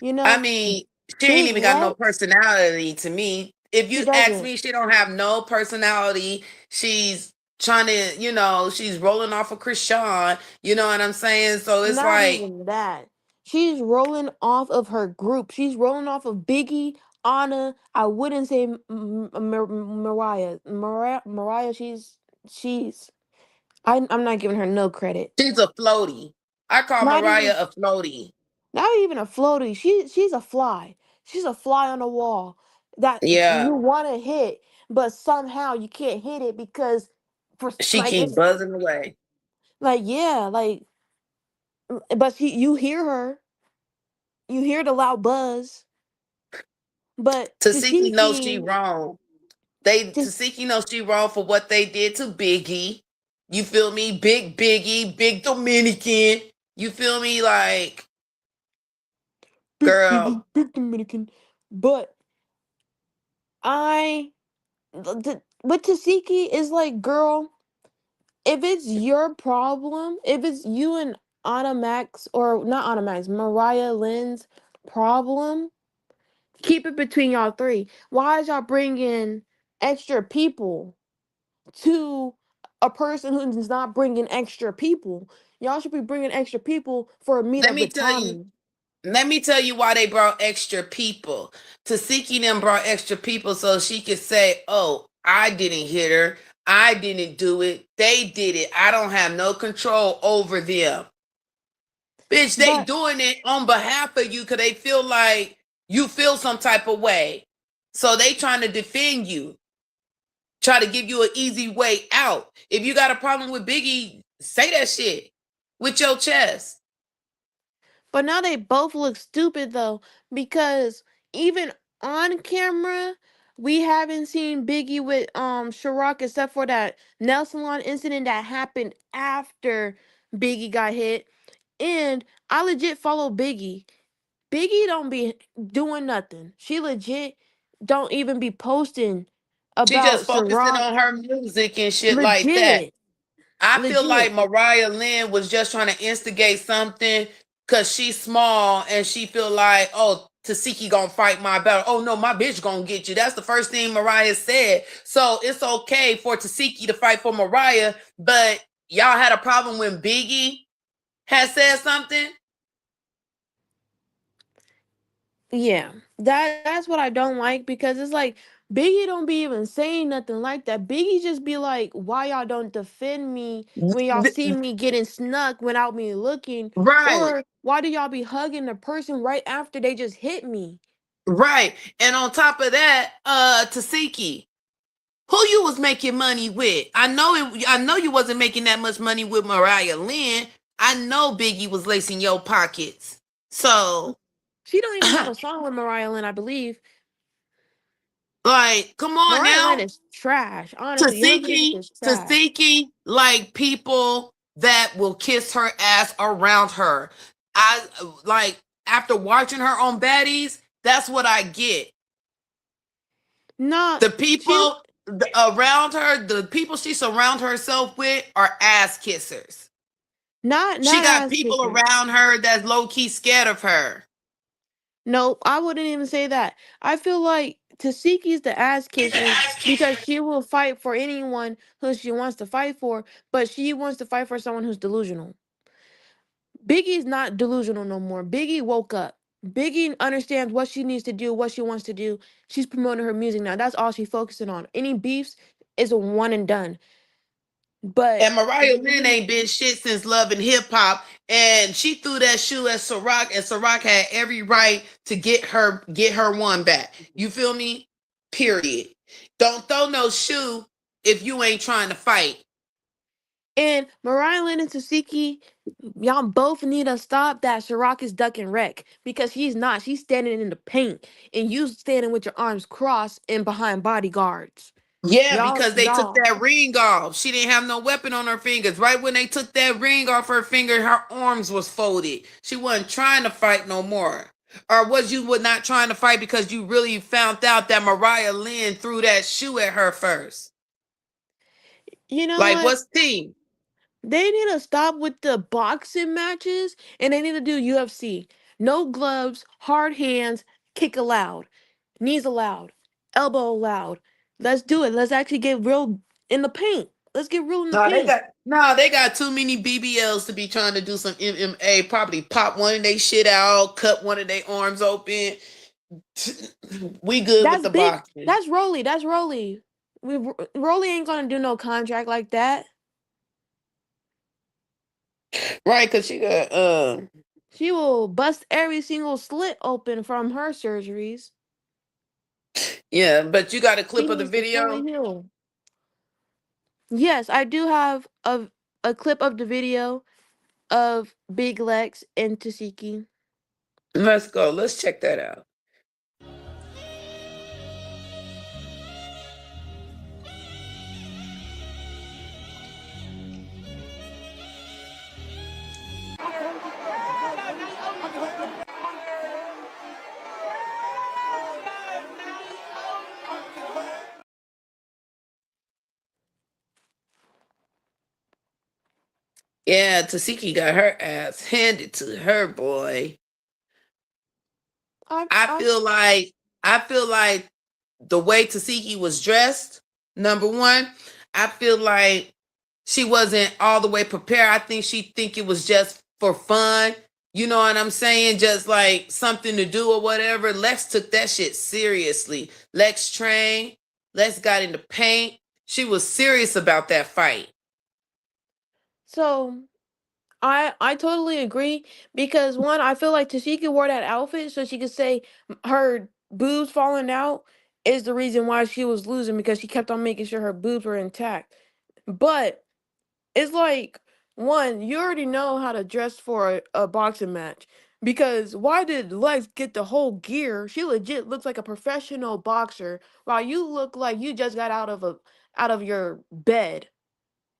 You I know, mean, she ain't Big even got no Lex, personality to me. If she you ask doesn't. me, she don't have no personality. She's trying to, she's rolling off of Krishan. You know what I'm saying? So it's Not like even that. She's rolling off of her group. She's rolling off of Biggie, Anna. I wouldn't say Mariah. Mariah. She's. I'm not giving her no credit. she's a floaty. I call Not even. Mariah a floaty. Not even a floaty. She's a fly. She's a fly on the wall that Yeah, you want to hit, but somehow you can't hit it because she like keep it's buzzing away. like yeah like but you hear her. You hear the loud buzz. But Tasiki knows she Tasiki, wrong. just Tasiki knows she wrong for what they did to Biggie. You feel me? Big Biggie, big Dominican. You feel me? Like, big girl, Biggie, big Dominican. But with Tasiki is like, girl, if it's your problem, if it's you and Anna Max, or not Anna Max, Mariah Lynn's problem, keep it between y'all three. Why is y'all bringing extra people to a person who's not bringing extra people? Y'all should be bringing extra people for a let meetup me with tell you. Tommy. Let me tell you why they brought extra people. Tasiki them brought extra people so she could say, "Oh, I didn't hit her. I didn't do it. They did it. I don't have no control over them." Bitch, they But doing it on behalf of you because they feel like you feel some type of way. So they trying to defend you, try to give you an easy way out. If you got a problem with Biggie, say that shit with your chest. now they both look stupid though, because even on camera, we haven't seen Biggie with Ciroc except for that nail salon incident that happened after Biggie got hit. And I legit follow Biggie. Biggie don't be doing nothing. She legit don't even be posting She about just focusing Ciroc. on her music and shit like that. Legit. I feel like Legit. Mariah Lynn was just trying to instigate something because she's small and she feel like, oh, Tasiki gonna fight my battle. Oh no, my bitch gonna get you. That's the first thing Mariah said. So it's okay for Tasiki to fight for Mariah, but y'all had a problem when Biggie had said something. Yeah, that's what I don't like, because it's like Biggie don't be even saying nothing like that. Biggie just be like, "Why y'all don't defend me when y'all see me getting snuck without me looking, Right, or why do y'all be hugging the person right after they just hit me?" right. And on top of that, Tasiki, who you was making money with? I know you wasn't making that much money with Mariah Lynn. I know Biggie was lacing your pockets. So, She don't even have a song with Mariah Lynn, I believe. like, come on Mariah Lynn now. is trash. Honestly, her music Tasiki, is trash. Tasiki, like people that will kiss her ass around her. I like after watching her on Baddies, that's what I get. Not The she, people around her, the people she surround herself with are ass kissers. She not got ass people kissers. around her that's low key scared of her. Nope, I wouldn't even say that. I feel like Tashiki's the ass kissers because she will fight for anyone who she wants to fight for, but she wants to fight for someone who's delusional. Biggie's not delusional no more. Biggie woke up. Biggie understands what she needs to do, what she wants to do. She's promoting her music now. That's all she's focusing on. Any beefs is a one and done. But And Mariah Lynn ain't been shit since Love and Hip Hop, and she threw that shoe at Ciroc, and Ciroc had every right to get her one back. You feel me? Period. Don't throw no shoe if you ain't trying to fight. and Mariah Lynn and Tesehki, y'all both need to stop that Ciroc is ducking wreck because he's not. She's standing in the paint, and you standing with your arms crossed and behind bodyguards. Yeah, Y'all, because they took y'all. that ring off. She didn't have no weapon on her fingers. Right when they took that ring off her finger, her arms was folded. She wasn't trying to fight no more. Or was you not trying to fight because you really found out that Mariah Lynn threw that shoe at her first? You know Like, what? what's team? They need to stop with the boxing matches and they need to do UFC. No gloves, hard hands, kick allowed, knees allowed, elbow allowed. Let's do it. Let's actually get real in the paint. Let's get real in the paint. They got too many BBLs to be trying to do some MMA. Probably pop one of they shit out, cut one of their arms open. We good with That's the big. boxing. That's Rolly. That's Rolly. Rolly ain't gonna do no contract like that. Right, because she got She will bust every single slit open from her surgeries. yeah, but you got a She clip of the needs to fully video? heal. Yes, I do have a clip of the video of Big Lex and Tesehki. Let's go. Let's check that out. Yeah, Tesehki got her ass handed to her, boy. I I I feel like I feel like the way Tesehki was dressed, number one, I feel like she wasn't all the way prepared. I think she think it was just for fun. You know what I'm saying? Just like something to do or whatever. Lex took that shit seriously. Lex trained. Lex got in the paint. She was serious about that fight. so I totally agree because one, I feel like Tashiki wore that outfit so she could say her boobs falling out is the reason why she was losing because she kept on making sure her boobs were intact. But it's like one, you already know how to dress for a boxing match. Because why did Lex get the whole gear? She legit looks like a professional boxer, while you look like you just got out of your bed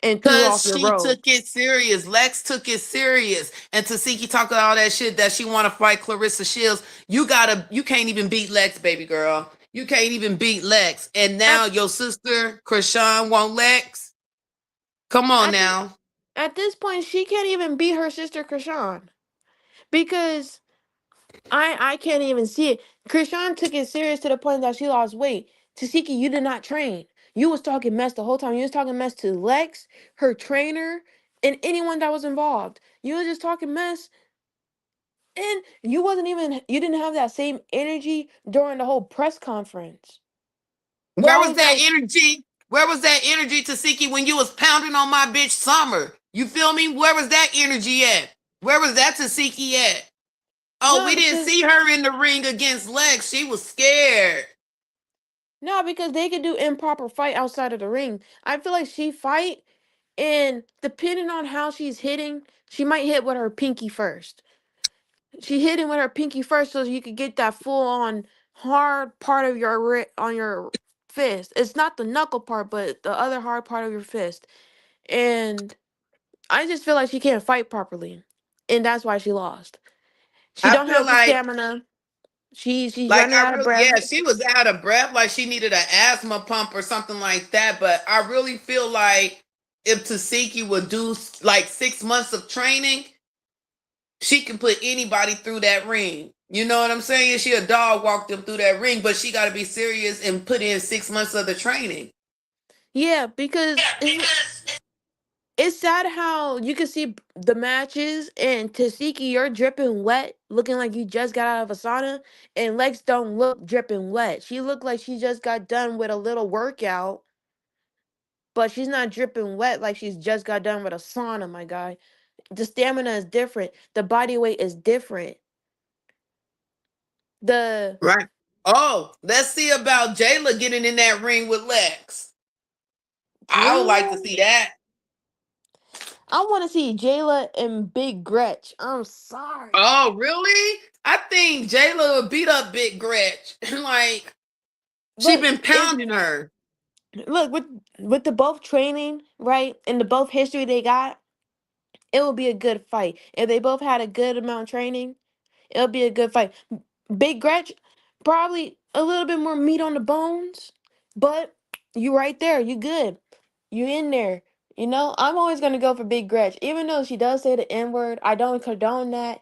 and threw off Cause your she took robe. it serious. Lex took it serious. And Tasiki talking all that shit that she want to fight Clarissa Shields. You can't even beat Lex, baby girl. You can't even beat Lex. And now At your sister, Krishan, won't Lex? Come on at the, now. at this point, she can't even beat her sister Krishan because I can't even see it. Krishan took it serious to the point that she lost weight. Tasiki, you did not train. You was talking mess the whole time. You was talking mess to Lex, her trainer, and anyone that was involved. You was just talking mess, and you didn't have that same energy during the whole press conference. You Where was always that got energy? Where was that energy, Tasiki, when you was pounding on my bitch Summer? You feel me? Where was that energy at? Where was that Tasiki at? Oh, no we didn't because see her in the ring against Lex. She was scared. no because they could do improper fight outside of the ring. I feel like she fight, and depending on how she's hitting, she might hit with her pinky first. She hit him with her pinky first so you could get that full on hard part of your on your fist. It's not the knuckle part, but the other hard part of your fist. And I just feel like she can't fight properly, and that's why she lost. She I don't feel have the like stamina. She's Like running I out of really, breath. yeah, she was out of breath, like she needed an asthma pump or something like that. But I really feel like if Tasiki would do like 6 months of training, she can put anybody through that ring. You know what I'm saying? She a dog walked them through that ring, but she got to be serious and put in 6 months of the training. Yeah, because It's sad how you can see the matches and Tesehki, you're dripping wet, looking like you just got out of a sauna, and Lex don't look dripping wet. She looked like she just got done with a little workout, but she's not dripping wet like she's just got done with a sauna, my guy. The stamina is different. The body weight is different. The Right. Oh, let's see about Jayla getting in that ring with Lex. I would like to Jayla, see that. I want to see Jayla and Big Gretch. I'm sorry. Oh, really? I think Jayla would beat up Big Gretch. Like, she Look, been if pounding her. look with the both training, right, and the both history they got, it will be a good fight. If they both had a good amount of training, it'll be a good fight. Big Gretch, probably a little bit more meat on the bones, but you right there. You good. You in there. You know, I'm always gonna go for Big Gretch, even though she does say the N word. I don't condone that.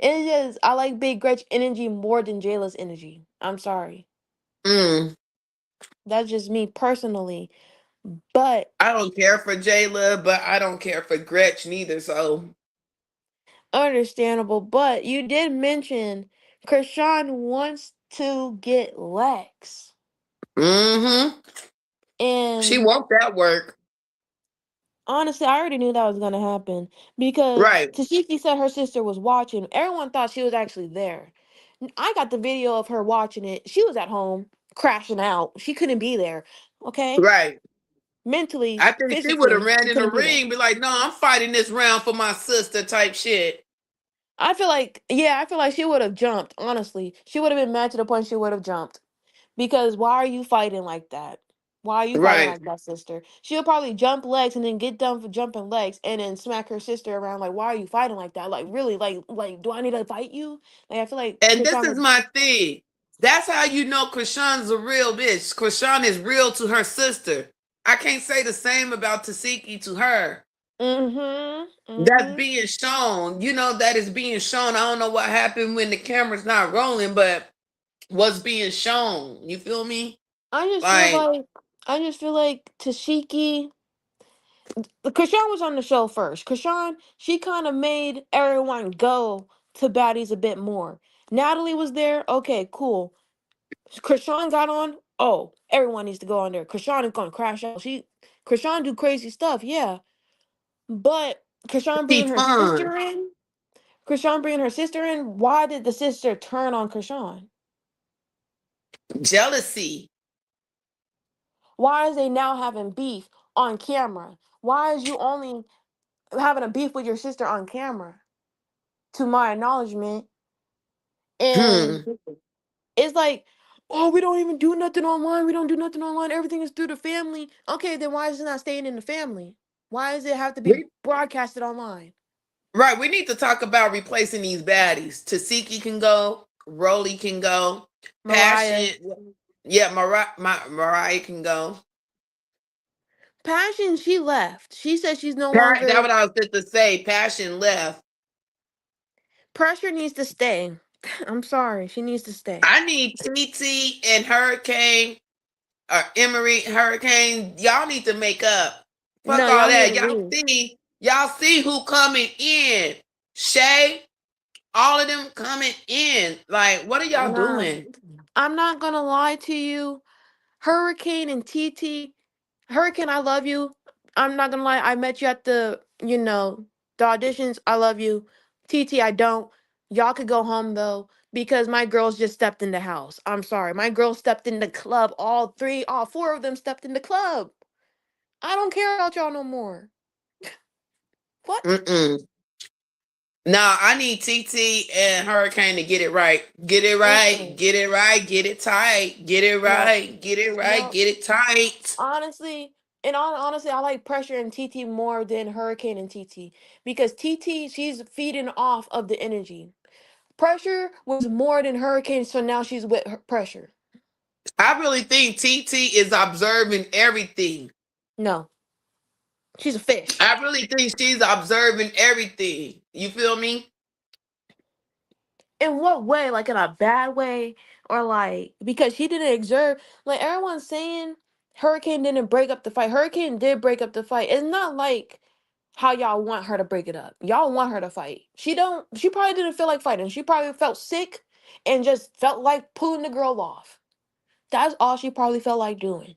It's just I like Big Gretch energy more than Jayla's energy. I'm sorry. Mm. That's just me personally. But I don't care for Jayla, but I don't care for Gretch neither. So, understandable. But you did mention Krishan wants to get Lex. mm-hmm. She And want that work. honestly, I already knew that was gonna happen because Right. Tashiki said her sister was watching. Everyone thought she was actually there. I got the video of her watching it. She was at home crashing out. She couldn't be there. Okay? Right. Mentally, I think she would have physically, ran she in the couldn't be there. ring, be like, no, I'm fighting this round for my sister type shit. I feel like, yeah, I feel like she would have jumped, honestly. She would have been mad to the point she would have jumped. Because why are you fighting like that? Why are you fighting Right. like that, sister? She'll probably jump legs and then get done for jumping legs and then smack her sister around like, why are you fighting like that? Like really, like do I need to fight you? Like I feel like And this Krishan is would my thing. That's how you know Krishan's a real bitch. Krishan is real to her sister. I can't say the same about Tesehki to her. Mm-hmm. That's Mm-hmm. being shown. You know that is being shown. I don't know what happened when the camera's not rolling, but what's being shown. You feel me? I just feel Like, like Tashiki Krishan was on the show first. Krishan, she kind of made everyone go to baddies a bit more. Natalie was there. Okay, cool. Krishan got on. Oh, everyone needs to go on there. Krishan is gonna crash out. Krishan do crazy stuff, yeah. But Krishan she bringing her fun. sister in. Krishan bringing her sister in. Why did the sister turn on Krishan? Jealousy. Why is they now having beef on camera? Why is you only having a beef with your sister on camera? To my acknowledgement, and Hmm. it's like, oh, we don't even do nothing online. We don't do nothing online. Everything is through the family. Okay, then why is it not staying in the family? Why does it have to be We, broadcasted online? right. We need to talk about replacing these baddies. Tasiki can go. Rolly can go. Mariah. Passion. Yeah, Mariah can go. Passion, she left. She said she's no That longer. what I was just to say. Passion left. Pressure needs to stay. I'm sorry. She needs to stay. I need TT and Hurricane or Emery Hurricane. Y'all need to make up. Fuck No, all y'all need that. to leave. Y'all see who coming in. Shay, all of them coming in. Like, what are y'all Nah. doing? I'm not going to lie to you. Hurricane and TT. Hurricane, I love you. I'm not gonna lie. I met you at the auditions. I love you. TT, I don't. Y'all could go home though, because my girls just stepped in the house. I'm sorry. My girls stepped in the club. All four of them stepped in the club. I don't care about y'all no more. What? Mm-mm. No, I need TT and Hurricane to get it right. Get it right. Mm-mm. Get it right. Get it tight. Get it No, right. Get it right. no. Get it tight. Honestly, honestly, I like Pressure and TT more than Hurricane and TT because TT, she's feeding off of the energy. Pressure was more than Hurricane, so now she's with Pressure. I really think TT is observing everything. No, she's a fish. I really think she's observing everything. You feel me? In what way? Like in a bad way, or like because she didn't observe? Like everyone's saying, Hurricane didn't break up the fight. Hurricane did break up the fight. It's not like how y'all want her to break it up. Y'all want her to fight. She probably didn't feel like fighting. She probably felt sick and just felt like pulling the girl off. That's all she probably felt like doing.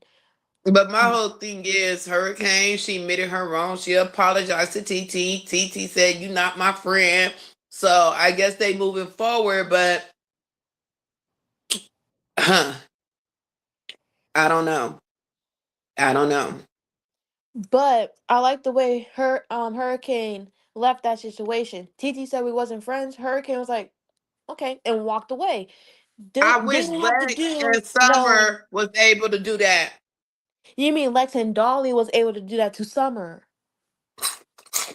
But my whole thing is Hurricane, she admitted her wrong. She apologized to TT. TT said, "You not my friend." So I guess they moving forward, but I don't know. I don't know. But I like the way Hurricane left that situation. TT said we wasn't friends. Hurricane was like, okay, and walked away. I wish Didn't have to Lex do and no. Summer was able to do that. You mean Lex and Dolly was able to do that to Summer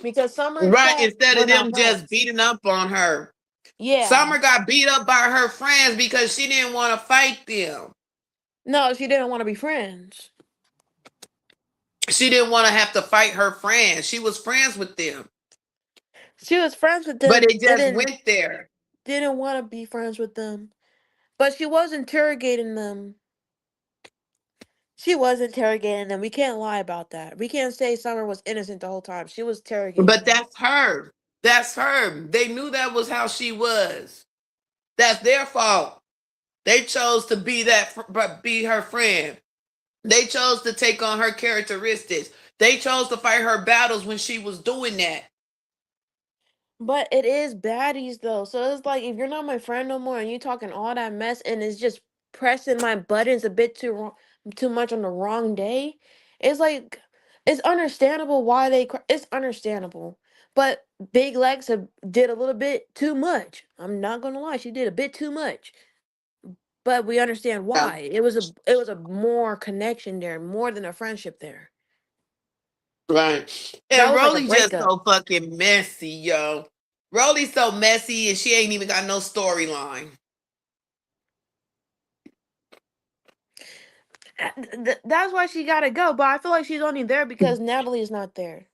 because Summer and Right, Shaq instead were of not them just friends. beating up on her. Yeah, Summer got beat up by her friends because she didn't want to fight them. no, she didn't want to be friends. She didn't want to have to fight her friends. She was friends with them. She was friends with But them it and just then went there. didn't want to be friends with them. But she was interrogating them. She was interrogating them. We can't lie about that. We can't say Summer was innocent the whole time. She was interrogating But them. that's her. That's her. They knew that was how she was. That's their fault. They chose to be be her friend. They chose to take on her characteristics. They chose to fight her battles when she was doing that. But it is baddies though. So it's like if you're not my friend no more and you talking all that mess and it's just pressing my buttons a bit too much on the wrong day, it's like it's understandable why it's understandable. But Big Legs did a little bit too much. I'm not gonna lie, she did a bit too much. But we understand Yeah, why. It was a more connection there, more than a friendship there. right. That And was like a Rolly just breakup. so fucking messy, yo. Rolly's so messy and she ain't even got no storyline. That's why she gotta go. But I feel like she's only there because Natalie's not there.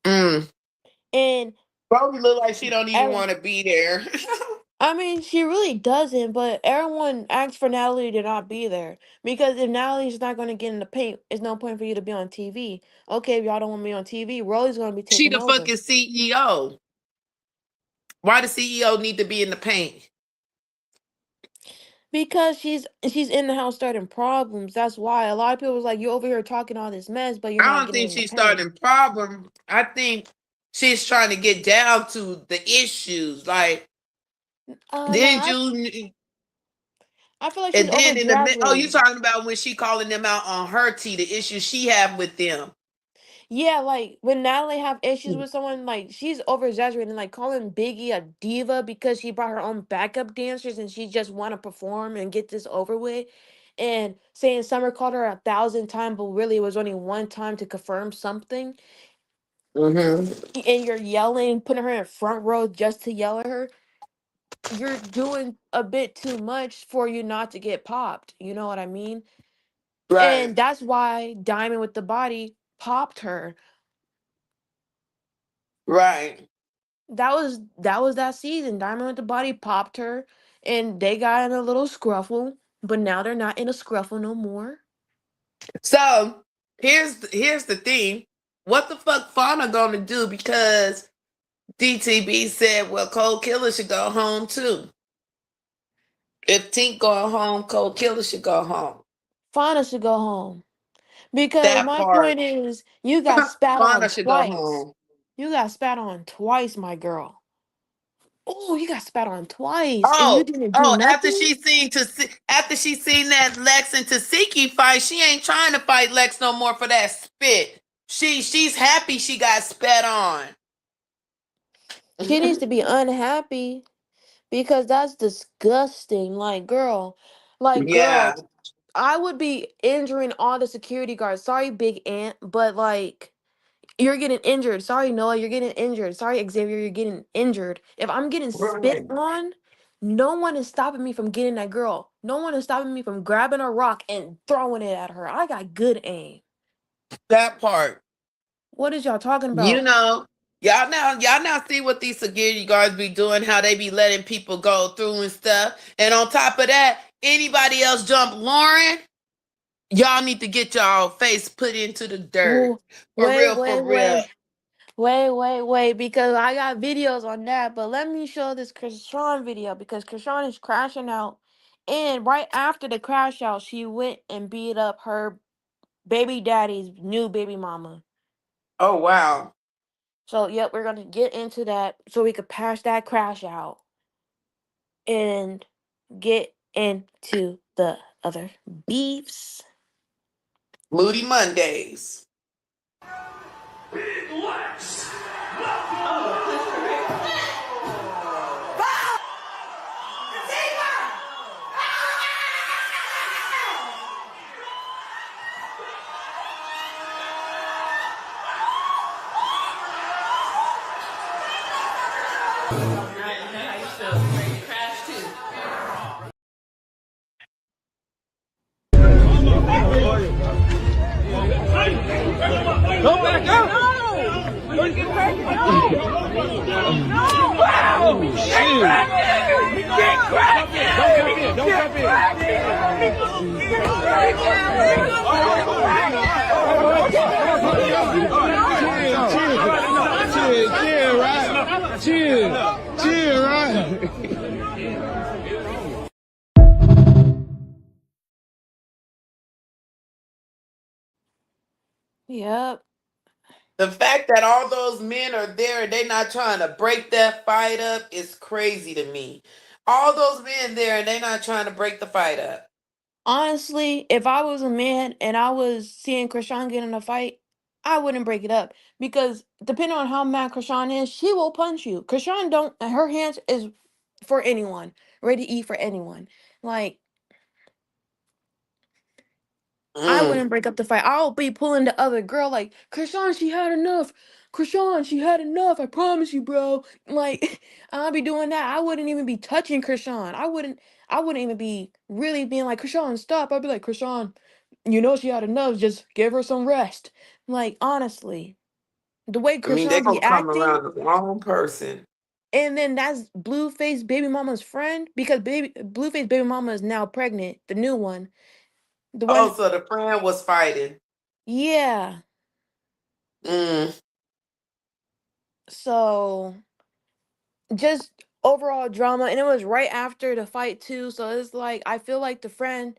Mm. And Rolly look like she don't even ev- want to be there. I mean, she really doesn't. But everyone asked for Natalie to not be there because if Natalie's not going to get in the paint, it's no point for you to be on TV. Okay, if y'all don't want me on TV, Rolly's going to be She taking the over fucking CEO. Why the CEO need to be in the paint? because she's in the house starting problems. That's why a lot of people was like, "You over here talking all this mess, but you're I not don't getting think in the she's paint." starting problem. I think she's trying to get down to the issues. Like, No, didn't you? I feel like she's And over then oh, you exaggerating. talking about when she calling them out on her tea, the issues she have with them. Yeah, like when Natalie have issues with someone, like she's over exaggerating, like calling Biggie a diva because she brought her own backup dancers and she just want to perform and get this over with, and saying Summer called her 1,000 times, but really it was only one time to confirm something, Mm-hmm. and you're yelling, putting her in front row just to yell at her. You're doing a bit too much for you not to get popped. You know what I mean? Right, And that's why Diamond with the body popped her. right. That was that season. Diamond with the body popped her, and they got in a little scruffle. But now they're not in a scruffle no more. So here's the thing. What the fuck Fauna gonna do? Because DTB said, well, Cold Killer should go home too. If Tink going home, Cold Killer should go home. Fauna should go home because That my part. point is, you got spat on Fauna should go twice. home. You got spat on twice, my girl. Oh, you got spat on twice, and you Oh, didn't do oh! nothing. After she seen that Lex and Tesehki fight, she ain't trying to fight Lex no more for that spit. She's happy she got spat on. She needs to be unhappy because that's disgusting. Like girl, Yeah, I would be injuring all the security guards. Sorry, Big Ant, but like you're getting injured. Sorry, Noah, you're getting injured. Sorry, Xavier, you're getting injured. If I'm getting spit right. on, no one is stopping me from getting that girl. No one is stopping me from grabbing a rock and throwing it at her. I got good aim. That part. What is y'all talking You about? know, y'all now see what these security guards be doing, how they be letting people go through and stuff. And on top of that, anybody else jump Lauren, y'all need to get y'all face put into the dirt. Ooh, For wait, real, for wait, real. wait. Wait, because I got videos on that. But let me show this Krishan video because Krishan is crashing out. And right after the crash out, she went and beat up her baby daddy's new baby mama. Oh wow. So, yep, we're going to get into that so we could pass that crash out and get into the other beefs. Moody Mondays. Big Lex. Go back up! No! Don't get back up! No! Wow! Shit! Get cracking! Don't jump in! Chill, right? Yep. The fact that all those men are there and they not trying to break that fight up is crazy to me. All those men there and they not trying to break the fight up. Honestly, if I was a man and I was seeing Krishan get in a fight, I wouldn't break it up because depending on how mad Krishan is, she will punch you. Krishan don't her hands is for anyone, ready to eat for anyone. Like I Mm. wouldn't break up the fight. I'll be pulling the other girl like Krishan, she had enough. Krishan, she had enough. I promise you, bro. Like I'll be doing that. I wouldn't even be touching Krishan. I wouldn't even be really being like Krishan, stop. I'd be like Krishan, you know she had enough. Just give her some rest. Like honestly, the way I mean, they Krishan be gonna come acting, around the wrong person. and then that's Blueface baby mama's friend because Blueface baby mama is now pregnant, the new one, the one. Oh, so the friend was fighting. Yeah. Mm. So just overall drama, and it was right after the fight too. So it's like I feel like the friend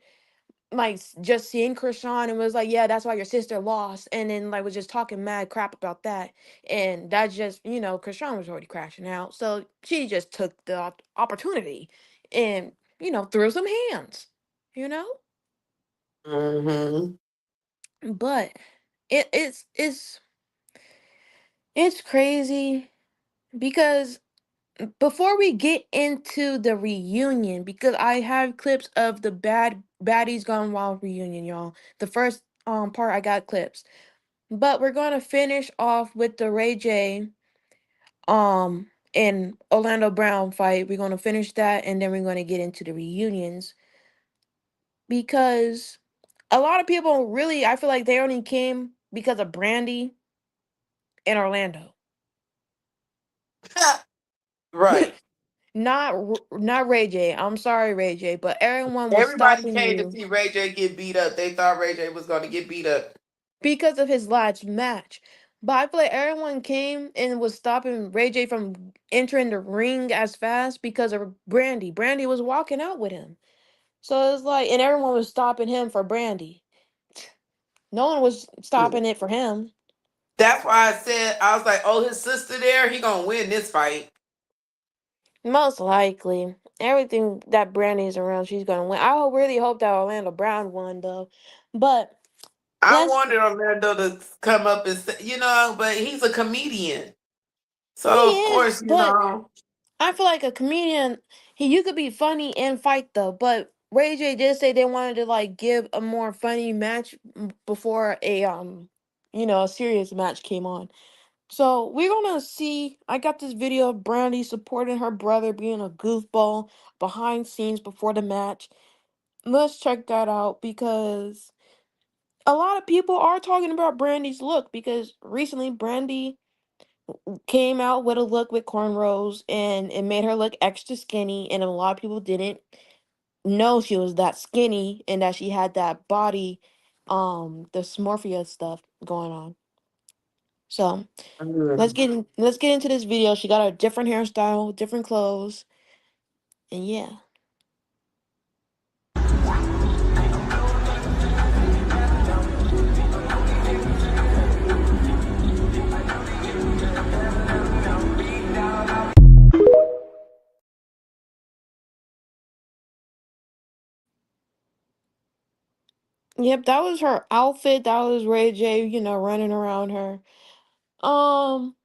like just seeing Krishan and was like, yeah, that's why your sister lost, and then like was just talking mad crap about that, and that just Krishan was already crashing out, so she just took the opportunity and threw some hands, you know. Hmm. But it's crazy because before we get into the reunion, because I have clips of the baddies gone wild reunion, y'all. The first part I got clips. But we're gonna finish off with the Ray J and Orlando Brown fight. We're gonna finish that and then we're gonna get into the reunions because a lot of people really I feel like they only came because of Brandy and Orlando. Right. Not Ray J. I'm sorry, Ray J, but everyone was Everybody stopping came to you see Ray J get beat up. They thought Ray J was gonna get beat up. because of his last match. But I feel like everyone came and was stopping Ray J from entering the ring as fast because of Brandy. Brandy was walking out with him. So it's like, and everyone was stopping him for Brandy. No one was stopping it for him. That's why I said I was like, oh, his sister there, he gonna win this fight. Most likely. Everything that Brandy's around, she's gonna win. Really hope that Orlando Brown won though. But I let's wanted Orlando to come up and say, but he's a comedian. he So of is, course, but I feel like a comedian, you could be funny and fight though, but Ray J did say they wanted to like give a more funny match before a serious match came on. So we're gonna see. I got this video of Brandy supporting her brother being a goofball behind scenes before the match. Let's check that out because a lot of people are talking about Brandy's look because recently Brandy came out with a look with cornrows and it made her look extra skinny, and a lot of people didn't know she was that skinny and that she had that body dysmorphia stuff going on. So Mhm. let's get into this video. She got a different hairstyle, different clothes, and yeah. Yep, that was her outfit. That was Ray J, running around her. Um,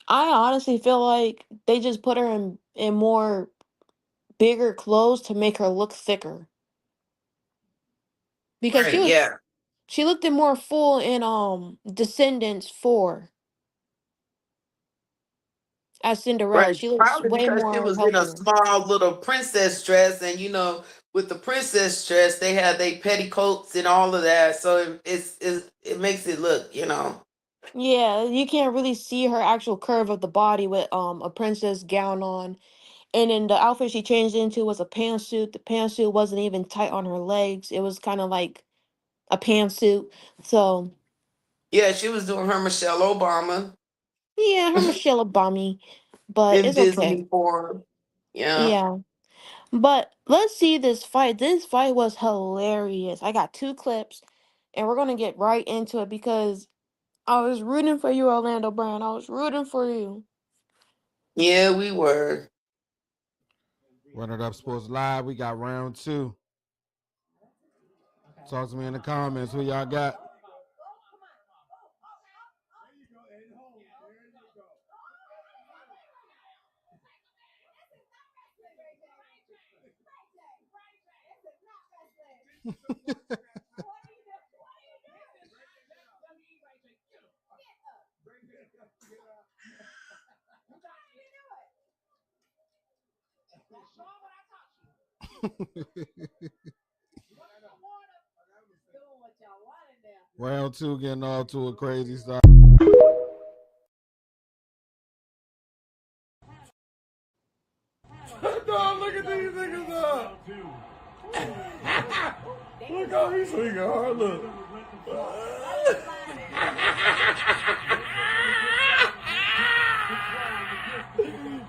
I honestly feel like they just put her in more bigger clothes to make her look thicker because Right, yeah. she looked in more full in Descendants 4 as Cinderella. Right. She looks Probably way because she more was in a healthier. small little princess dress, and with the princess dress, they have they petticoats and all of that, so it makes it look. Yeah, you can't really see her actual curve of the body with a princess gown on. And then the outfit she changed into was a pantsuit. The pantsuit wasn't even tight on her legs. It was kind of like a pantsuit. So Yeah, she was doing her Michelle Obama yeah, her Michelle Obama, but in it's okay. Disney form. Yeah. Yeah. But let's see this fight. This fight was hilarious. I got two clips, and we're gonna get right into it because I was rooting for you, Orlando Brown. I was rooting for you. Yeah, we were. Run It Up Sports Live. We got round two. Talk to me in the comments. Who y'all got? Round two getting all to a crazy start. No, look at these niggas up. Look how he's swinging hard. Look.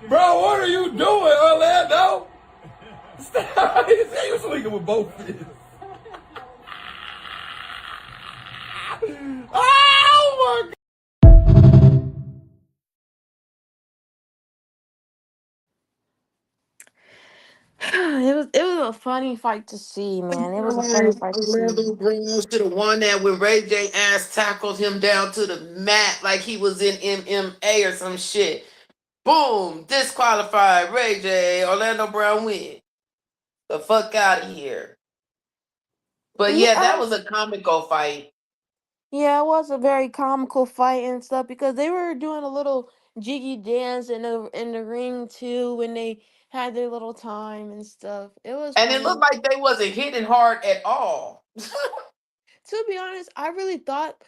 Bro, what are you doing, Orlando? Stop. He said you swinging with both fists. Oh my God. It was a funny fight to see, man. It was a funny fight to see. Orlando Brown should have won that when Ray J ass tackled him down to the mat like he was in MMA or some shit. Boom, disqualified. Ray J. Orlando Brown win. The fuck out of here. But Yeah, yeah, that was a comical fight. yeah, it was a very comical fight and stuff because they were doing a little jiggy dance in the ring too when they had their little time and stuff. It was And it funny. looked like they wasn't hitting hard at all. To be honest, I really thought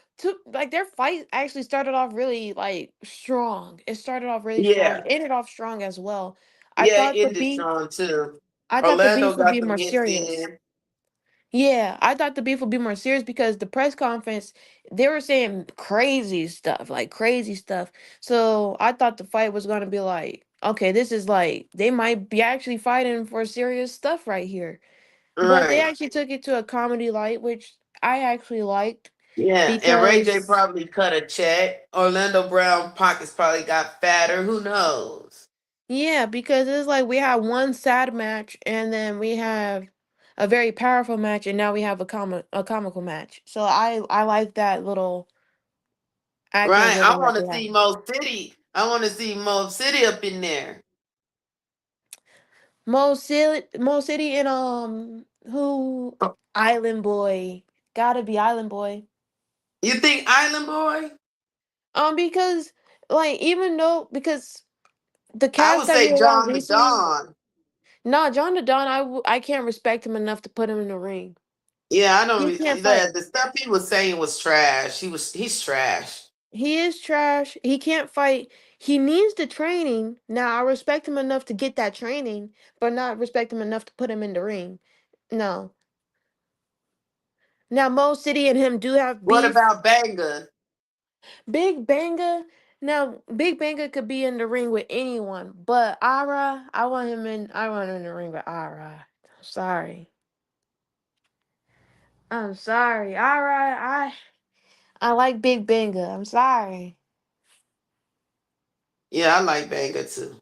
their fight actually started off really like strong. It started off really strong. It Yeah. ended off strong as well. I Yeah, it thought the ended beef strong too. I thought the Orlando beef would got be some more hits serious. in. Yeah, I thought the beef would be more serious because the press conference, they were saying crazy stuff, like crazy stuff. So I thought the fight was gonna be like, okay, this is like they might be actually fighting for serious stuff right here. But they Right. actually took it to a comedy light, which I actually liked Yeah. And Ray J because probably cut a check. Orlando Brown pockets probably got fatter. Who knows? yeah, because it's like we have one sad match and then we have a very powerful match and now we have a comical match. So I like that little acting Right. I rhythm that want they to have. see Mo City. I want to see Mo City up in there. Mo City and who Island Boy. Gotta be Island Boy. You think Island Boy? Because like even though because the I cast would that he say was on John the recently, Don. nah, John the Don, I can't respect him enough to put him in the ring. Yeah, I don't. He can't fight. The stuff he was saying was trash. He's trash. He is trash. He can't fight. He needs the training. Now I respect him enough to get that training, but not respect him enough to put him in the ring. No. Now Mo City and him do have What beef. about Banga? Big Banga. Now, Big Banga could be in the ring with anyone, but Ara, I want him in. I want him in the ring with Ara. Sorry, I'm sorry, Ara. I like Big Banga. I'm sorry. Yeah, I like Banger too.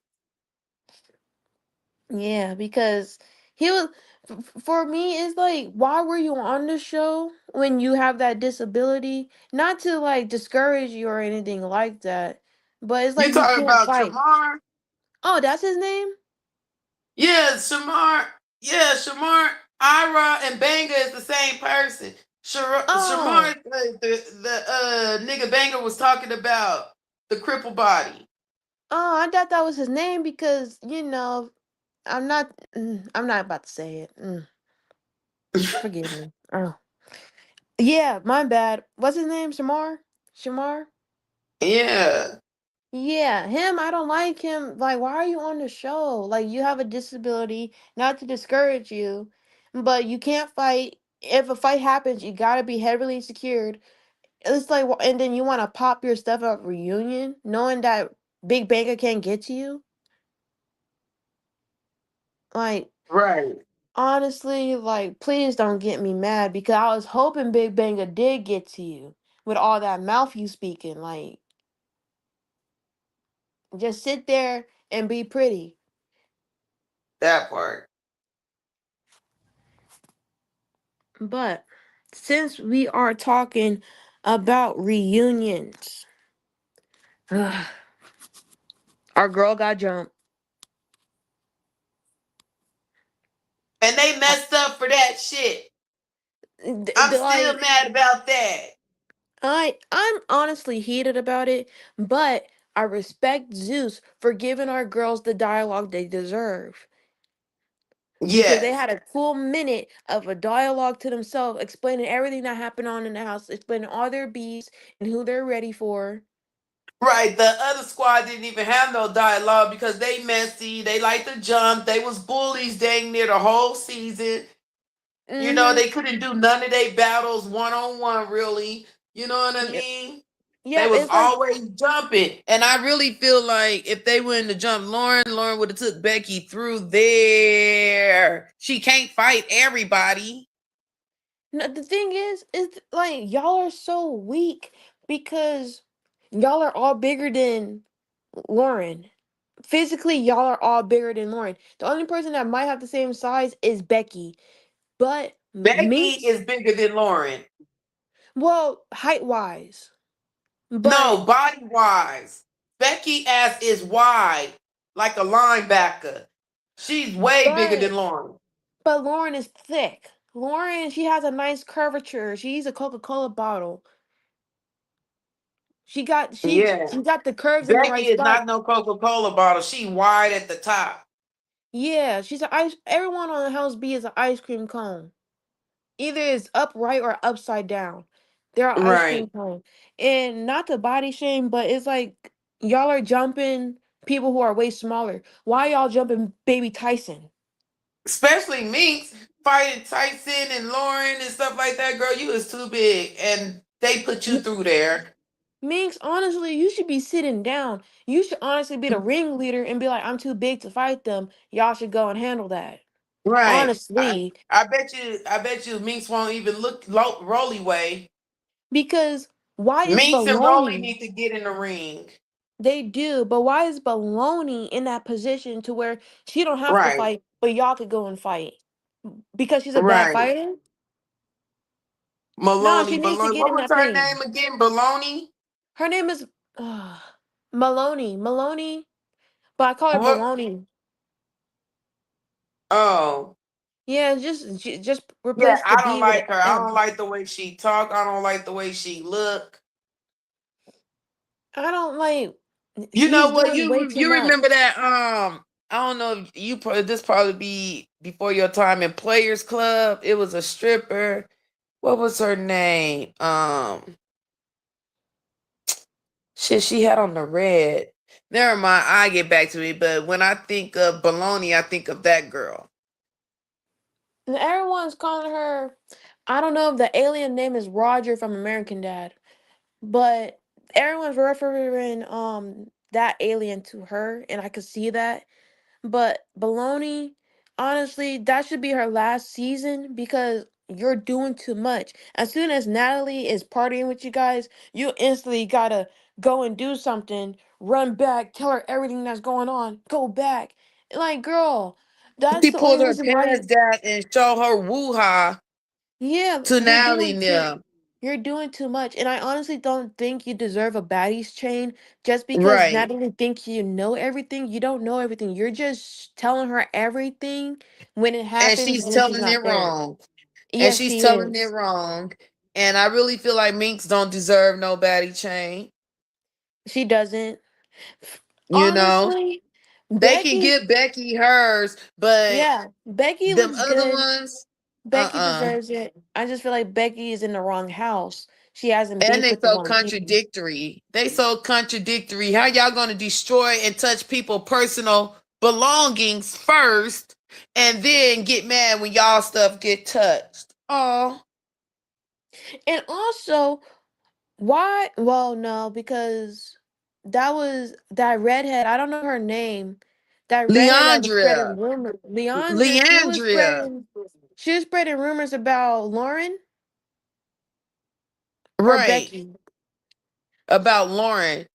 Yeah, because he was. For me, it's like, why were you on the show when you have that disability? Not to like discourage you or anything like that, but it's You like you talking can't about fight. Shamar? Oh, that's his name. Yeah, Shamar. Yeah, Shamar, Ira, and Banger is the same person. Shamar, Oh, the nigga Banger was talking about the cripple body. oh, I thought that was his name because I'm not. I'm not about to say it. Forgive me. Oh, yeah, my bad. What's his name? Shamar. Shamar. Yeah, Yeah, him. I don't like him. Like, why are you on the show? Like, you have a disability. Not to discourage you, but you can't fight. If a fight happens, you gotta be heavily secured. It's like, and then you want to pop your stuff at reunion, knowing that Big Banker can't get to you. Like, right. honestly, like, please don't get me mad because I was hoping Big Banger did get to you with all that mouth you speaking. Like, just sit there and be pretty. That part. But since we are talking about reunions, ugh, our girl got jumped. And they Uh, messed up for that shit. I'm still Like, mad about that. I'm honestly heated about it, but I respect Zeus for giving our girls the dialogue they deserve because they Yes. had a cool minute of a dialogue to themselves, explaining everything that happened on in the house, explaining all their beefs and who they're ready for. Right. The other squad didn't even have no dialogue because they messy. They like to jump. They was bullies dang near the whole season. You know, Mm-hmm. they couldn't do none of their battles one on one, really. You know what I Yep. mean? They Yep. was It's like, always jumping. And I really feel like if they were in the jump, Lauren would have took Becky through there. She can't fight everybody. no, the thing is like y'all are so weak because y'all are all bigger than Lauren. Physically, y'all are all bigger than Lauren. The only person that might have the same size is Becky. But Becky Minx, is bigger than Lauren. well, height wise. No, But body wise. Becky ass is wide, like a linebacker. She's way bigger than but Lauren. but Lauren is thick. Lauren, she has a nice curvature. She's a Coca-Cola bottle. Yeah. She got the curves in the Becky right is spot. not no Coca-Cola bottle. She wide at the top. Yeah, she's a ice. Everyone on the House B is an ice cream cone. Either it's upright or upside down. They're an ice Right. cream cone. And not to body shame, but it's like y'all are jumping people who are way smaller. Why y'all jumping baby Tyson? Especially Minx fighting Tyson and Lauren and stuff like that. Girl, you is too big. And they put you M- through there. Minx, honestly, you should be sitting down. You should honestly be the ringleader and be like, I'm too big to fight them. Y'all should go and handle that. Right. Honestly, I bet you Minx won't even look Rolly way. because why is Minx and Rolly baloney? need to get in the ring. They do, but why is Baloney in that position to where she don't have to Right. fight, but y'all could go and fight? Because she's a bad Right. fighter? No, she Maloney, needs to Baloney. get What in was that her plane. name again? Baloney? Her name is Maloney. Maloney, but I call her What? Baloney. Oh. Yeah, just Yeah, replace the I don't B with an like her. I don't M. like the way she talk. I don't like the way she look. I don't like. You know She's what? doing way too You much. remember that? I don't know if this probably be before your time in Players Club. It was a stripper. What was her name? Shit, she had on the red. Never mind. I get back to me. But when I think of baloney, I think of that girl. And everyone's calling her. I don't know if the alien name is Roger from American Dad, but everyone's referring that alien to her, and I could see that. But Baloney, honestly, that should be her last season because you're doing too much. As soon as Natalie is partying with you guys, you instantly gotta go and do something, run back, tell her everything that's going on, go back. Like, girl, that's She the only pulled her reason why pants down and showed her woo-ha yeah, to Natalie now. you're doing too much. And I honestly don't think you deserve a baddies chain just because Right. Natalie thinks you know everything. You don't know everything. You're just telling her everything when it And happens she's when she's telling not it there. wrong. And Yes, she's she telling it is. wrong. And I really feel like Minx don't deserve no baddie chain. She doesn't. You know? Honestly, They can Becky, give Becky hers, but yeah, Becky them looks other good. ones, Becky uh-uh. deserves it. I just feel like Becky is in the wrong house. She hasn't And beef they with the so wrong people. contradictory. They so contradictory. How y'all gonna destroy and touch people personal belongings first and then get mad when y'all stuff get touched? Oh. And also, why? Well, no, because that was that redhead. I don't know her name. That redhead that was spreading Leandria. rumors. Leandra, Leandria. she was spreading rumors about Lauren or Right. Becky. About Lauren.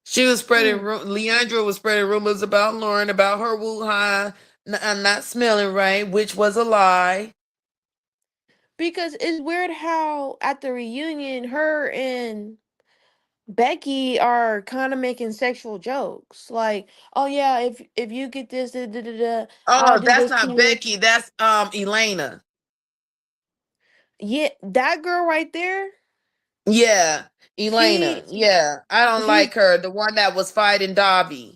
She was spreading Hmm. Leandra was spreading rumors about Lauren, about her Wuhan not smelling right, which was a lie. Because it's weird how at the reunion, her and Becky are kind of making sexual jokes, like, "Oh yeah, if you get this, da, da, da, da, I'll Oh, do that's this to not you." Becky. That's Elena. Yeah, that girl right there. Yeah, Elena. She Yeah, I don't she's like her. The one that was fighting Dobby.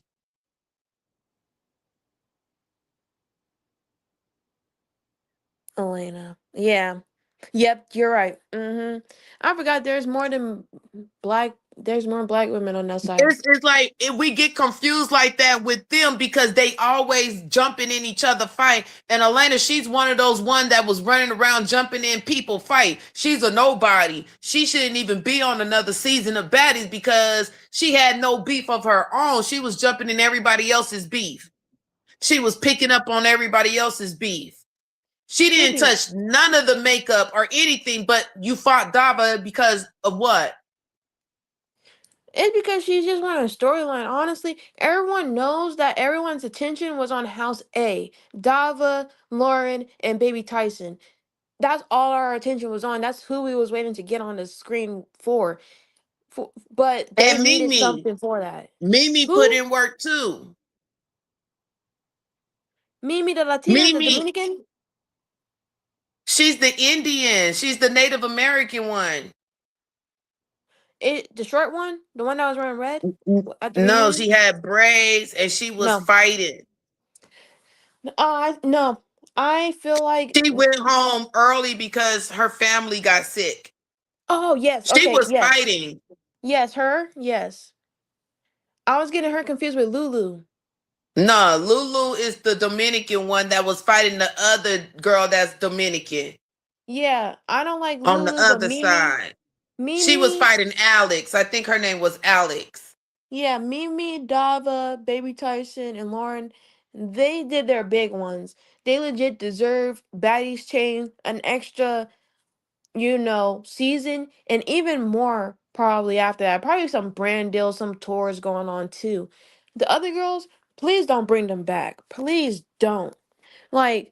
Elena. Yeah. Yep, you're right. I forgot there's more black women on that side. It's like we get confused like that with them because they always jumping in each other fight. And Elena, she's one of those one that was running around jumping in people fight. She's a nobody. She shouldn't even be on another season of Baddies because she had no beef of her own. She was jumping in everybody else's beef. She was picking up on everybody else's beef. She didn't Speaking touch none of the makeup or anything, but you fought Dava because of what? It's because she's just wanting a storyline. Honestly, everyone knows that everyone's attention was on House A. Dava, Lauren, and Baby Tyson. That's all our attention was on. That's who we was waiting to get on the screen for, but they And needed Mimi. something for that. Mimi put Who? in work too. Mimi the Latina, the Mimi, Dominican? she's the Indian. She's the Native American one. The short one? The one that was wearing red? At the No, reunion? she had braids and she was No. fighting. No. I feel like She went home early because her family got sick. oh yes, She okay, was yes. fighting. Yes, her, yes. I was getting her confused with Lulu. No, Lulu is the Dominican one that was fighting the other girl that's Dominican Yeah, I don't like on the Lulu, but other side. She was Mimi, fighting Alex. I think her name was Alex. yeah, Mimi, Dava, Baby Tyson, and Lauren, they did their big ones. They legit deserve Baddies Chain, an extra, season, and even more probably after that. Probably some brand deals, some tours going on too. The other girls, please don't bring them back. Please don't. Like,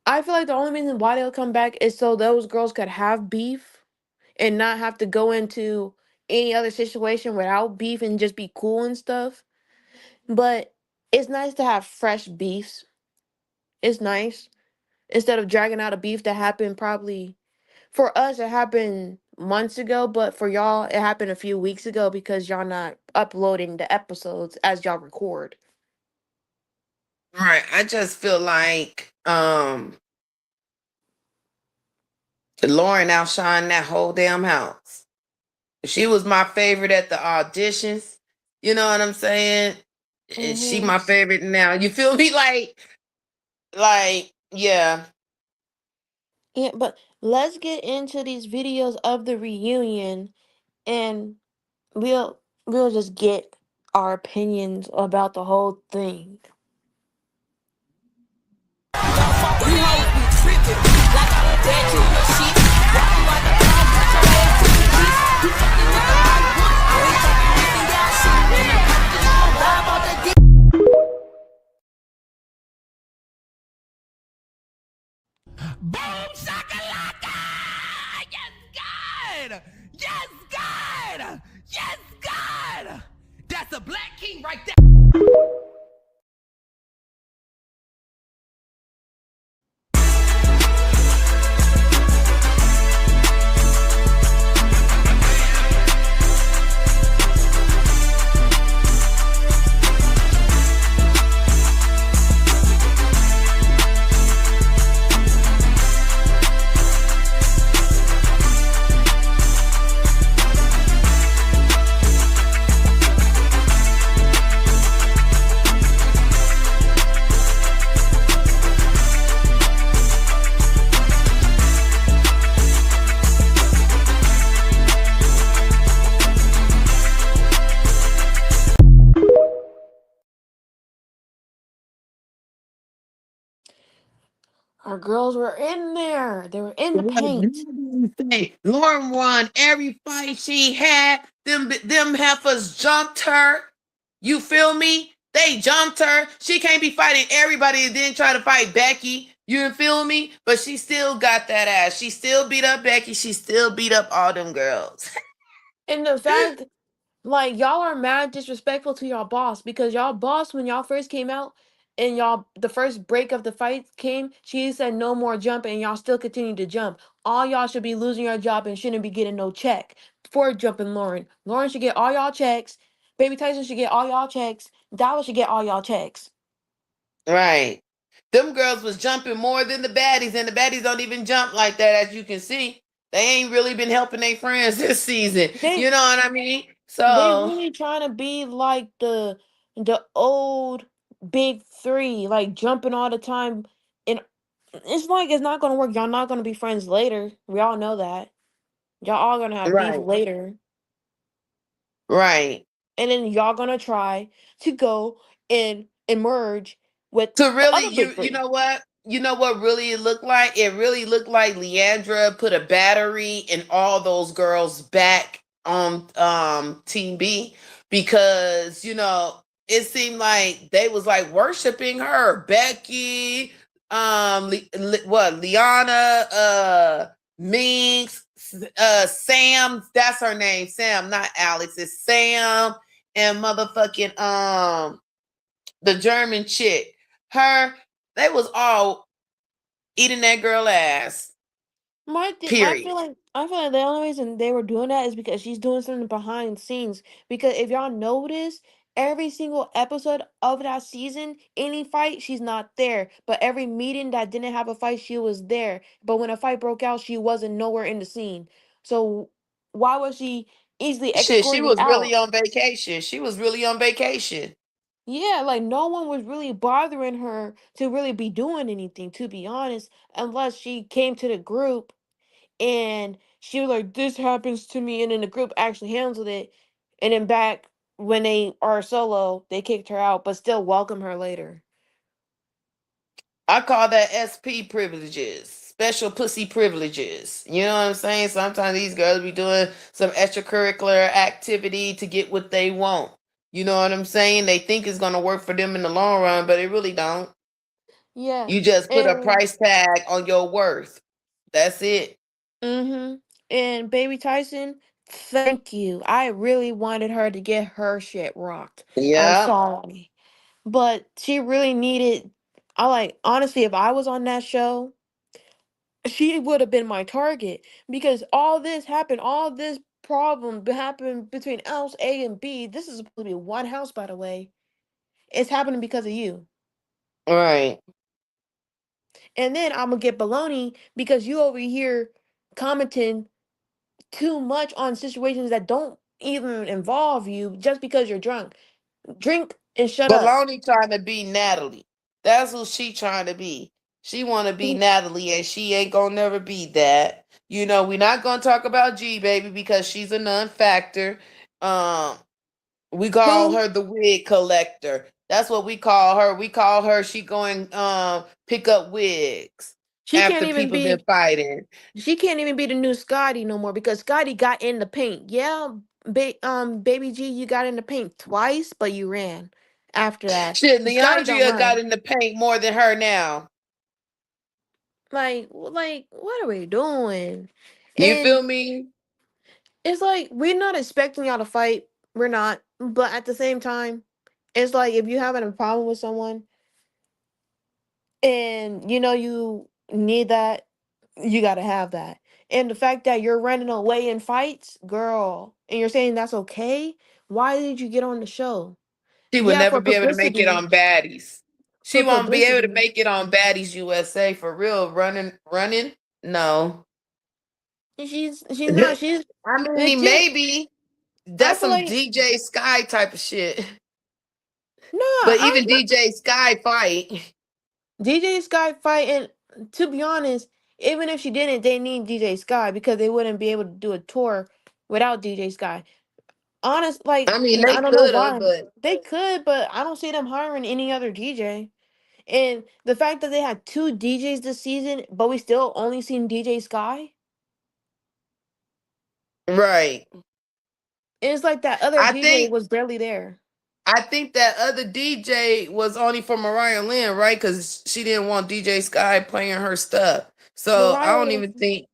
I feel like the only reason why they'll come back is so those girls could have beef and not have to go into any other situation without beef and just be cool and stuff. But it's nice to have fresh beefs. It's nice instead of dragging out a beef that happened probably for us it happened months ago, but for y'all it happened a few weeks ago because y'all not uploading the episodes as y'all record. Right. I just feel like Lauren outshined that whole damn house. She was my favorite at the auditions. You know what I'm saying? And she Mm-hmm. my favorite now. You feel me? Yeah. Yeah, but let's get into these videos of the reunion and we'll just get our opinions about the whole thing. Boom shakalaka! Yes, God! Yes, God! Yes, God! That's a black king right there. Our girls were in there. They were in the paint. Lauren won every fight she had. Them heifers jumped her. You feel me? They jumped her. She can't be fighting everybody and then try to fight Becky. You feel me? But she still got that ass. She still beat up Becky. She still beat up all them girls. And the fact, like, y'all are mad disrespectful to y'all boss, because y'all boss, when y'all first came out and y'all, the first break of the fight came, she said no more jumping, and y'all still continue to jump. All y'all should be losing your job and shouldn't be getting no check for jumping Lauren. Lauren should get all y'all checks. Baby Tyson should get all y'all checks. Dallas should get all y'all checks. Right. Them girls was jumping more than the baddies, and the baddies don't even jump like that, as you can see. They ain't really been helping their friends this season. They You know what I mean? they So, really trying to be like the old big three, like jumping all the time. And it's like it's not gonna work. Y'all not gonna be friends later. We all know that. Y'all all gonna have beef right, later. right. And then y'all gonna try to go and emerge with To the really, other big you three. know what? You know what really it looked like? It really looked like Leandra put a battery in all those girls back on Team B, because it seemed like they was like worshiping her. Becky, Liana, Minx, Sam, that's her name. Sam, not Alex, it's Sam, and motherfucking the German chick. Her, they was all eating that girl ass. Period. I feel like the only reason they were doing that is because she's doing something behind the scenes. Because if y'all notice, every single episode of that season, any fight, she's not there. But every meeting that didn't have a fight, she was there. But when a fight broke out, she wasn't nowhere in the scene. So why was she easily Shit, she escorted was out? really on vacation. She was really on vacation. Yeah, like no one was really bothering her to really be doing anything, to be honest, unless she came to the group and she was like, "This happens to me," and then the group actually handled it, and then back when they are solo, they kicked her out, but still welcome her later. I call that SP privileges, special pussy privileges. You know what I'm saying? Sometimes these girls be doing some extracurricular activity to get what they want. You know what I'm saying? They think it's gonna work for them in the long run, but it really don't. Yeah, You just put a and price tag on your worth. That's it. mm-hmm, and Baby Tyson, thank you. I really wanted her to get her shit rocked. I'm Yeah. sorry, but she really needed. I like honestly, if I was on that show, she would have been my target because all this happened, all this happened between house A and B. This is supposed to be one house, by the way. It's happening because of you. Right. And then I'm gonna get baloney because you over here commenting too much on situations that don't even involve you just because you're drunk. Drink and shut up. Baloney trying to be Natalie. That's who she trying to be. She want to be Natalie, and she ain't gonna never be that. We're not gonna talk about G baby because she's a non-factor, We call Who? her the wig collector. That's what we call her. We call her she going pick up wigs She can't after even people been be. fighting. She can't even be the new Scotty no more because Scotty got in the paint. Yeah, baby G, you got in the paint twice, but you ran after that. Shit, Scotty don't Leandria got run. in the paint more than her now. Like, what are we doing? You And feel me? it's like we're not expecting y'all to fight. We're not. But at the same time, it's like if you having a problem with someone and you know you need that, you gotta have that. And the fact that you're running away in fights, girl, and you're saying that's okay, why did you get on the show? She will Yeah, never for be able to make it publicity. on Baddies. She For won't be able to publicity. make it on Baddies USA for real. Running. No. She's not. She's I mean, legit. maybe I that's feel some like DJ Sky type of shit. no. But I even DJ Sky fight. DJ Sky fighting. To be honest, even if she didn't, they need DJ Sky because they wouldn't be able to do a tour without DJ Sky. Honest, I mean, they I don't know could have, why but they could, but I don't see them hiring any other DJ. And the fact that they had two DJs this season, but we still only seen DJ Sky, right. it's like that other I DJ think was barely there. I think that other DJ was only for Mariah Lynn, right? Because she didn't want DJ Sky playing her stuff. So I don't Mariah, even think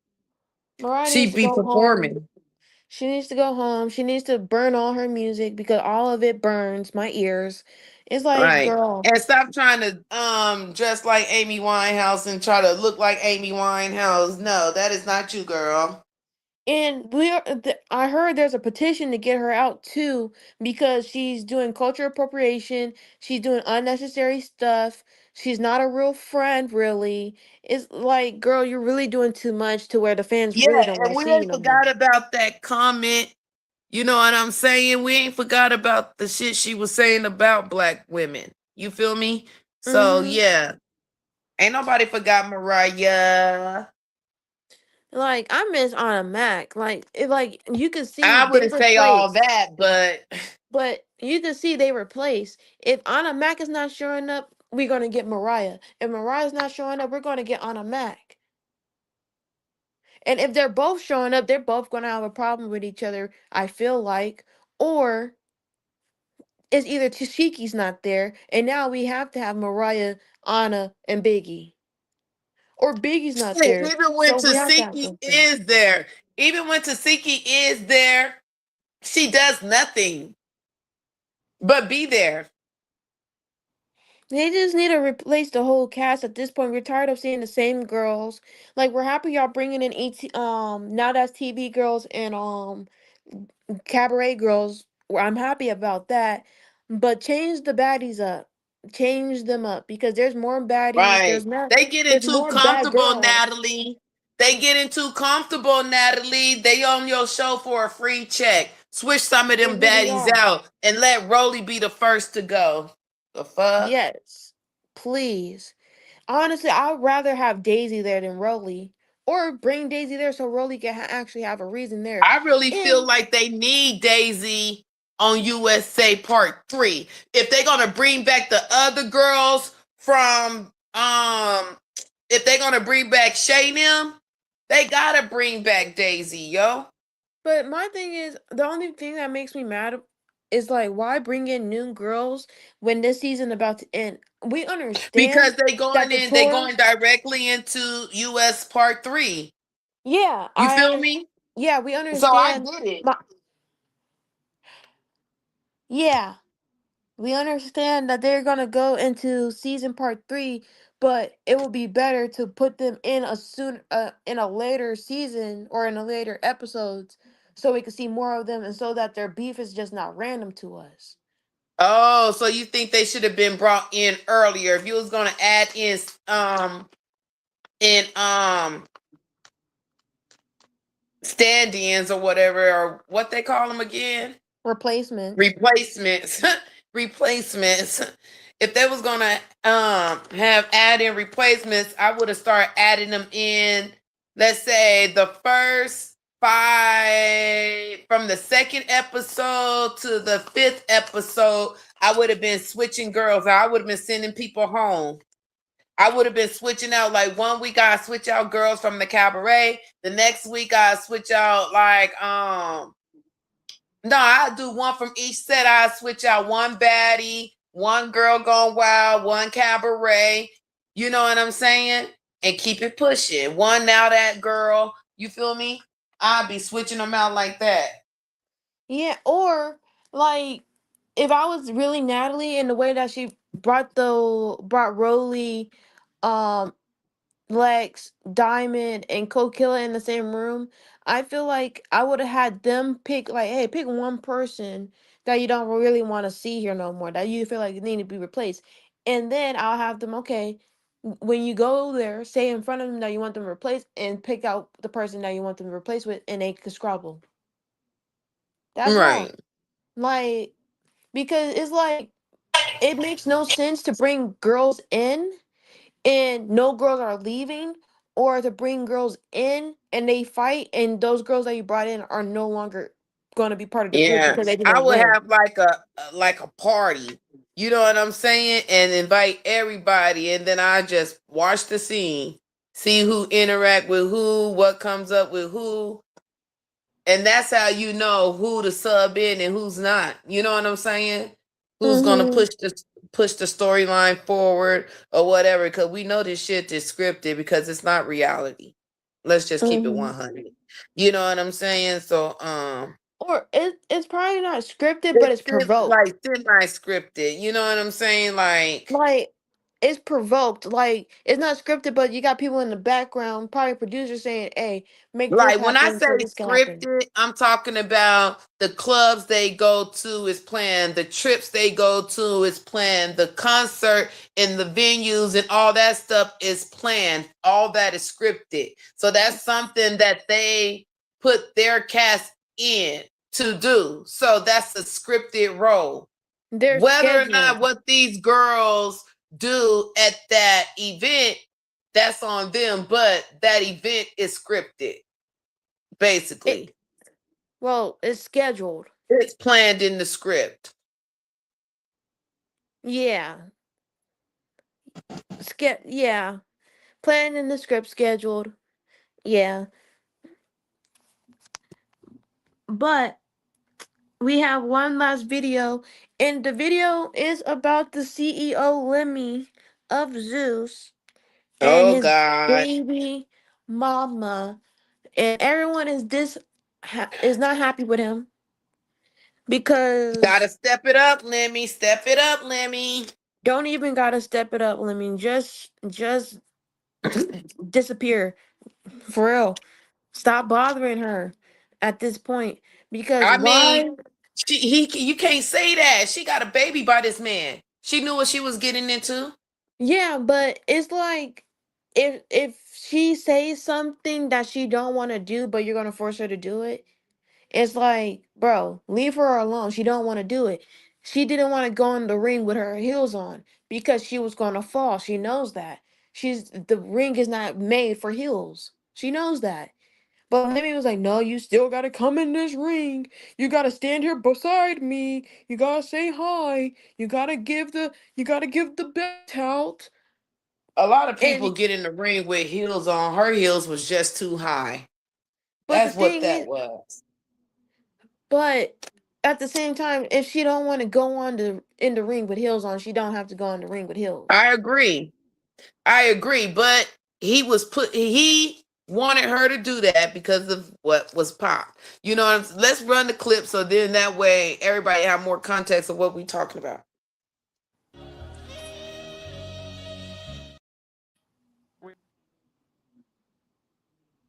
Mariah needs she'd to be go home. performing. She needs to go home. She needs to burn all her music because all of it burns my ears. It's like, Right. girl, And stop trying to dress like Amy Winehouse and try to look like Amy Winehouse. No, that is not you, girl. and I heard there's a petition to get her out too because she's doing culture appropriation. She's doing unnecessary stuff. She's not a real friend, really. It's like, girl, you're really doing too much to where the fans Yeah, really don't want and to we see you ain't no more. forgot about that comment. You know what I'm saying? We ain't forgot about the shit she was saying about black women. You feel me? So Mm-hmm. yeah. Ain't nobody forgot Mariah. Like I miss Anna Mac. Like you could see I they wouldn't say all replaced. that, but But you can see they replace. If Anna Mac is not showing up, we're gonna get Mariah. If Mariah's not showing up, we're gonna get Anna Mac. And if they're both showing up, they're both gonna have a problem with each other. I feel like, or it's either Tashiki's not there, and now we have to have Mariah, Anna, and Biggie, or Biggie's not hey, there, even when so we have to have Tasiki something. is there, even when Tasiki is there, she does nothing but be there. They just need to replace the whole cast at this point. We're tired of seeing the same girls. Like we're happy y'all bringing in now that's TV girls and cabaret girls. Where I'm happy about that, but change the baddies up, change them up because there's more baddies. Right. They getting There's too more bad comfortable, girls. Natalie. They getting too comfortable, Natalie. They on your show for a free check. Switch some of They them really baddies are. out and let Rolly be the first to go. The fuck? Yes, please. Honestly, I'd rather have Daisy there than Rolly, or bring Daisy there so Rolly can actually have a reason there. I really feel And like they need Daisy on USA Part 3. If they're gonna bring back the other girls from if they're gonna bring back Shay them, they gotta bring back Daisy, yo. But my thing is, the only thing that makes me mad is like, why bring in new girls when this season about to end? We Because understand they that going the in, they tour, going directly into US Part 3. yeah, You feel me? yeah, we So I understand. get it. My, yeah, we understand that they're gonna go into season part 3, but it would be better to put them in in a later season or in a later episodes, so we can see more of them and so that their beef is just not random to us. Oh, so you think they should have been brought in earlier? If you was gonna add in stand-ins or whatever, or what they call them again? Replacements. Replacements. Replacements. If they was gonna have add in replacements, I would have started adding them in, let's say the first from the second episode to the 5th episode, I would have been switching girls. I would have been sending people home. I would have been switching out, like, 1 week I switch out girls from the cabaret. The next week I switch out no, I do one from each set. I switch out one baddie, one girl gone wild, one cabaret. You know what I'm saying? And keep it pushing. One now that girl. You feel me? I'll be switching them out like that. Yeah, or like if I was really Natalie in the way that she brought Rolly, um, Lex, Diamond, and Kokilla in the same room, I feel like I would have had them pick like, hey, pick one person that you don't really want to see here no more, that you feel like need to be replaced. And then I'll have them, okay, when you go there, say in front of them that you want them replaced and pick out the person that you want them replaced with and they could scrabble. That's all. Right. Like, because it's like it makes no sense to bring girls in and no girls are leaving, or to bring girls in and they fight and those girls that you brought in are no longer going to be part of the group Yeah. because they I didn't would win. have like a party. You know what I'm saying? And invite everybody, and then I just watch the scene, see who interact with who, what comes up with who. And that's how you know who to sub in and who's not. You know what I'm saying? Who's gonna Mm-hmm. push the storyline forward or whatever? Because we know this shit is scripted because it's not reality. Let's just keep it Mm-hmm. 100. You know what I'm saying? So Or it's probably not scripted, but it's it's provoked. like semi scripted. You know what I'm saying? Like, Like it's provoked. Like it's not scripted, but you got people in the background, probably producers saying, "Hey, make this Like when I happen say so this can happen." scripted, I'm talking about the clubs they go to is planned, the trips they go to is planned, the concert and the venues and all that stuff is planned. All that is scripted. So that's something that they put their cast in to do. So that's a scripted role. They're Whether or scheduled. not what these girls do at that event, that's on them, but that event is scripted. It Basically, well, it's scheduled. it's planned in the script. Yeah. Yeah. Planned in the script, scheduled. Yeah. But we have one last video, and the video is about the CEO Lemmy of Zeus and Oh his God. baby mama, and everyone is not happy with him Gotta because step it up, Lemmy. Step it up, Lemmy. don't even gotta step it up, Lemmy. Just disappear for real. Stop bothering her at this point because I mean, why? you can't say that. She got a baby by this man. She knew what she was getting into. Yeah, but it's like if she says something that she don't want to do, but you're gonna force her to do it, it's like, bro, leave her alone. She don't want to do it. She didn't want to go in the ring with her heels on because she was gonna fall. She knows that. The ring is not made for heels. She knows that. But Lemmy was like, no, you still gotta come in this ring. You gotta stand here beside me. You gotta say hi. You gotta give the belt out. A lot of people And get in the ring with heels on. Her heels was just too high. but the That's what thing that is, was. but at the same time, if she don't want to go in the ring with heels on, she don't have to go in the ring with heels. I agree. But he wanted her to do that because of what was pop. You know, let's run the clip so then that way everybody have more context of what we talking about.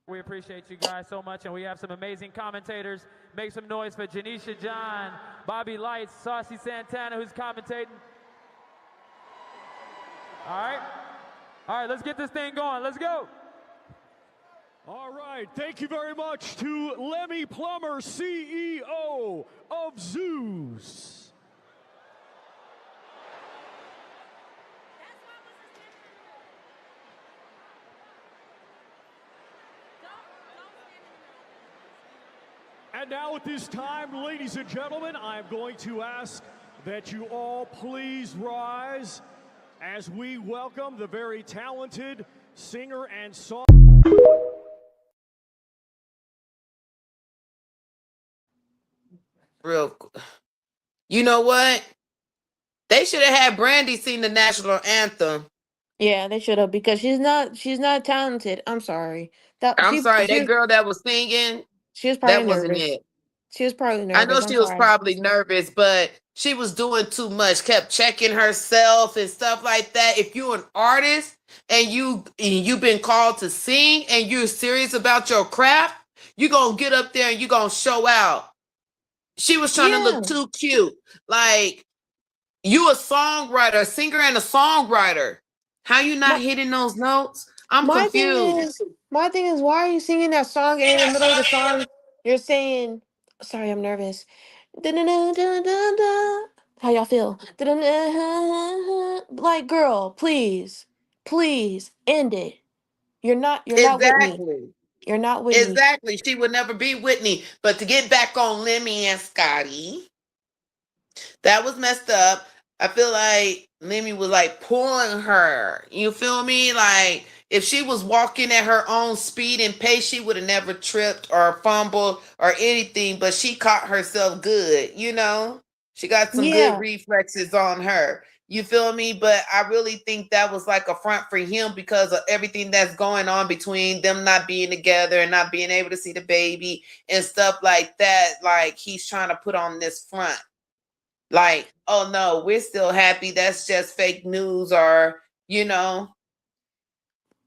We appreciate you guys so much, and we have some amazing commentators. Make some noise for Janisha John, Bobby Lights, Saucy Santana, who's commentating. All right, let's get this thing going. Let's go. All right, thank you very much to Lemmy Plummer, CEO of Zeus. And now at this time, ladies and gentlemen, I'm going to ask that you all please rise as we welcome the very talented singer and songwriter. Real. You know what? They should have had Brandy sing the national anthem. Yeah, they should have because she's not talented. I'm sorry. That I'm sorry, she that girl that was singing, she was probably that wasn't nervous. it. She was probably I know nervous. I'm she was sorry. probably nervous, but she was doing too much, kept checking herself and stuff like that. If you're an artist and you've been called to sing and you're serious about your craft, you're gonna get up there and you're gonna show out. She was trying to Yeah. look too cute. Like, you a songwriter, a singer and a songwriter. How you not My hitting those notes? I'm my thing confused. is my thing is why are you singing that song and in the middle of the song you're saying sorry, I'm nervous. Da-da-da-da-da-da. How y'all feel? Da-da-da-da-da. Like girl, please. Please end it. You're not Whitney. Exactly. You're not Whitney. Exactly. She would never be Whitney. But to get back on Lemmy and Scotty, that was messed up. I feel like Lemmy was like pulling her. You feel me? Like, if she was walking at her own speed and pace, she would have never tripped or fumbled or anything. But she caught herself good, you know? She got some good Yeah. reflexes on her. You feel me? But I really think that was like a front for him because of everything that's going on between them not being together and not being able to see the baby and stuff like that. Like, he's trying to put on this front. Like, oh no, we're still happy. That's just fake news, or, you know.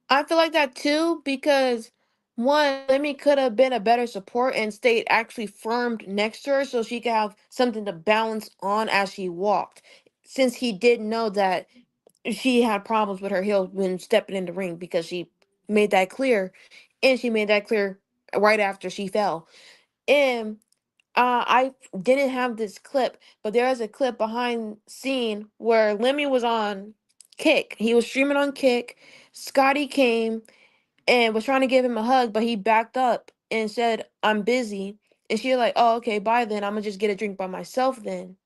I feel like that too because one, Lemmy could have been a better support and stayed actually firmed next to her so she could have something to balance on as she walked. Since he did know that she had problems with her heels when stepping in the ring because she made that clear, and she made that clear right after she fell. And I didn't have this clip, but there is a clip behind scene where Lemmy was on Kick. He was streaming on Kick. Scotty came and was trying to give him a hug, but he backed up and said, "I'm busy." And she was like, "Oh, okay, bye then. I'm gonna just get a drink by myself then."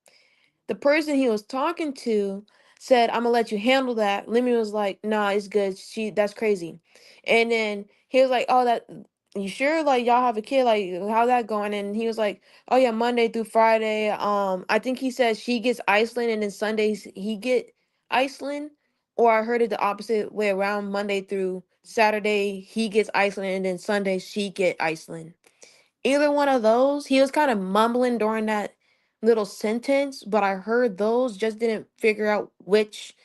The person he was talking to said, "I'm gonna let you handle that." Lemmy was like, "Nah, it's good. That's crazy." And then he was like, "Oh, that you sure? Like y'all have a kid? Like how's that going?" And he was like, "Oh yeah, Monday through Friday. I think he said she gets Iceland, and then Sundays he get Iceland." Or I heard it the opposite way around. Monday through Saturday he gets Iceland, and then Sunday she get Iceland. Either one of those, he was kind of mumbling during that little sentence, but I heard those, just didn't figure out which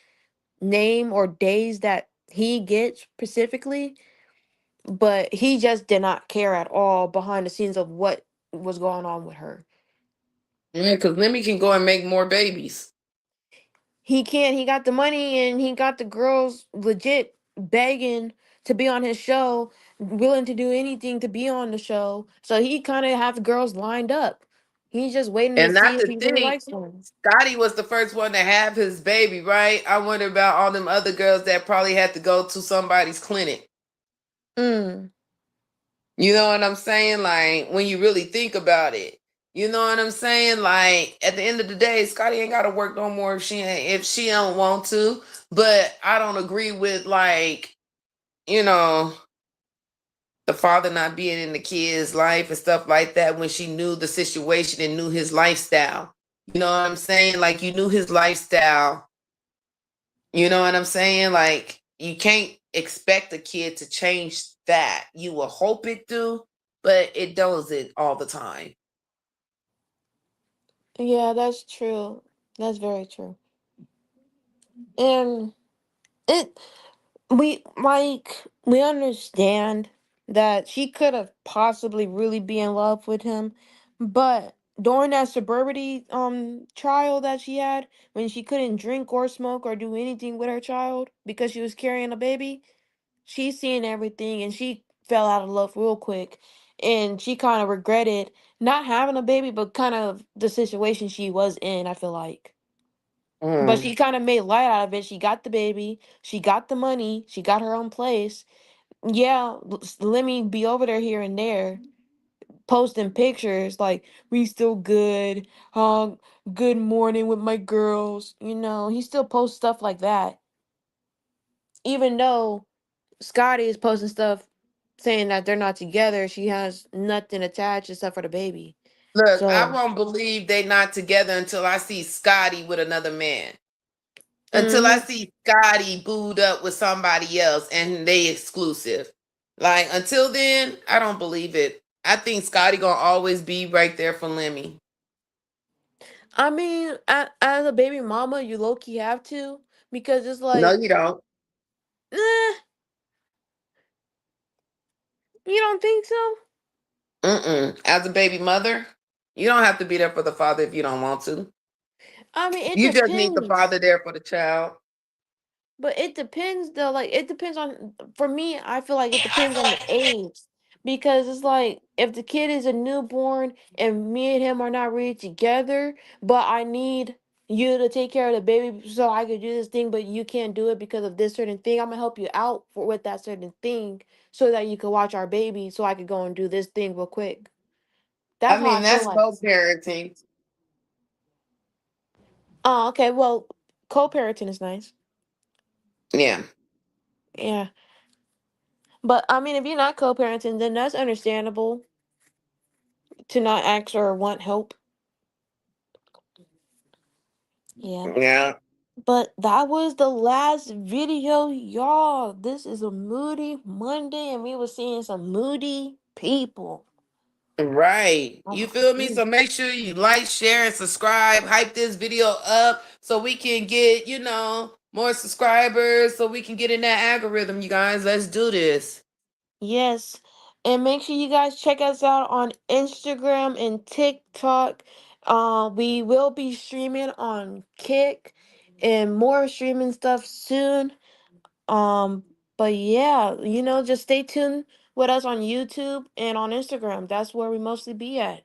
name or days that he gets specifically. But he just did not care at all behind the scenes of what was going on with her. Yeah, because Lemmy can go and make more babies. He can't, he got the money and he got the girls legit begging to be on his show, willing to do anything to be on the show. So he kind of has girls lined up. He's just waiting to And see not if to he really think, likes them. Scotty was the first one to have his baby, right? I wonder about all them other girls that probably had to go to somebody's clinic. Mm. You know what I'm saying? Like, when you really think about it. You know what I'm saying? Like, at the end of the day, Scotty ain't gotta work no more if she don't want to. But I don't agree with, like, you know, the father not being in the kid's life and stuff like that when she knew the situation and knew his lifestyle. You know what I'm saying? Like, you knew his lifestyle. You know what I'm saying? Like, you can't expect a kid to change that. You will hope it do, but it doesn't all the time. Yeah, that's true. That's very true. And it we understand that she could have possibly really be in love with him, but during that suburbity trial that she had when she couldn't drink or smoke or do anything with her child because she was carrying a baby, she's seeing everything and she fell out of love real quick, and she kind of regretted not having a baby but kind of the situation she was in, I feel like. But Mm. she kind of made light out of it. She got the baby, she got the money, she got her own place. Yeah, let me be over there here and there. posting pictures like we still good, good morning with my girls. You know, he still posts stuff like that, even though Scotty is posting stuff saying that they're not together. She has nothing attached except for the baby. Look, I So, won't believe they not together until I see Scotty with another man. Until I mm-hmm. see Scotty booed up with somebody else and they exclusive. Like until then, I don't believe it. I think Scotty gonna always be right there for Lemmy. I mean, as a baby mama, you low key have to, because it's No, like, you don't. eh, you don't think so? Mm-mm. As a baby mother, you don't have to be there for the father if you don't want to. I mean, it You just need the depends. father there for the child. But it depends though. Like it depends on. For me, I feel like it depends on the age, because it's like if the kid is a newborn and me and him are not really together, but I need you to take care of the baby so I could do this thing, but you can't do it because of this certain thing. I'm gonna help you out with that certain thing so that you can watch our baby, so I could go and do this thing real quick. I That's how I mean, feel that's like. co-parenting. Oh, okay. Well, co-parenting is nice. Yeah. Yeah. But I mean, if you're not co-parenting, then that's understandable to not ask or want help. Yeah. Yeah. But that was the last video, y'all. This is a Moody Monday, and we were seeing some moody people. Right. You Oh, feel me? mm. So make sure you like, share, and subscribe. Hype this video up so we can get, more subscribers so we can get in that algorithm, you guys. Let's do this. Yes. And make sure you guys check us out on Instagram and TikTok. We will be streaming on Kick and more streaming stuff soon. Um, but yeah, just stay tuned with us on YouTube and on Instagram. That's where we mostly be at.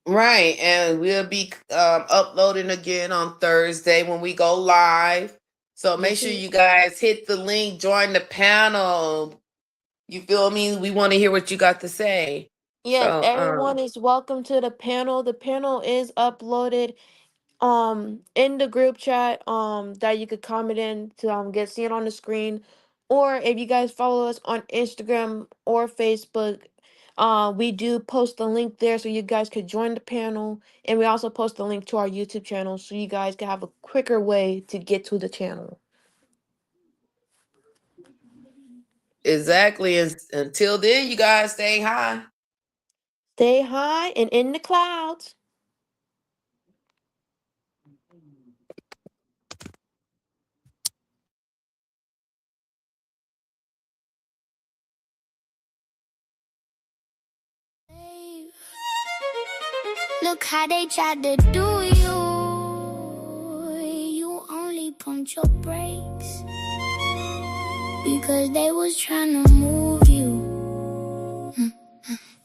Right. And we'll be uploading again on Thursday when we go live. So make Yes, sure you guys hit the link, join the panel. You feel me? We want to hear what you got to say. yes, So, everyone is welcome to the panel. The panel is uploaded in the group chat that you could comment in to get seen on the screen, or if you guys follow us on Instagram or Facebook, we do post the link there so you guys could join the panel, and we also post the link to our YouTube channel so you guys can have a quicker way to get to the channel. exactly. And until then, you guys stay high. Stay high and in the clouds. Look how they tried to do you. You only pumped your brakes because they was trying to move you.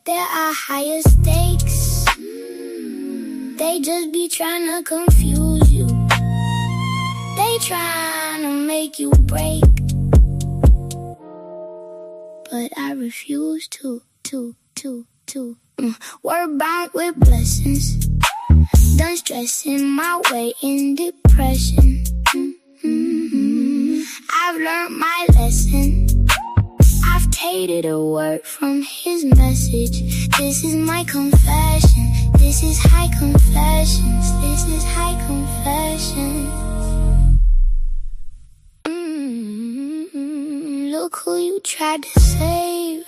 There are higher stakes. They just be trying to confuse you. They trying to make you break, but I refuse to. We're bound with blessings. Done stressing my way in depression. I've learned my lesson. I've taken a word from his message. This is my confession. This is high confessions. This is high confessions. Look who you tried to save.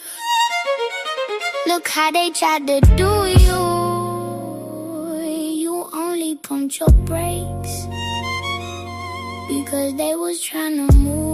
Look how they tried to do you. You only pumped your brakes because they was trying to move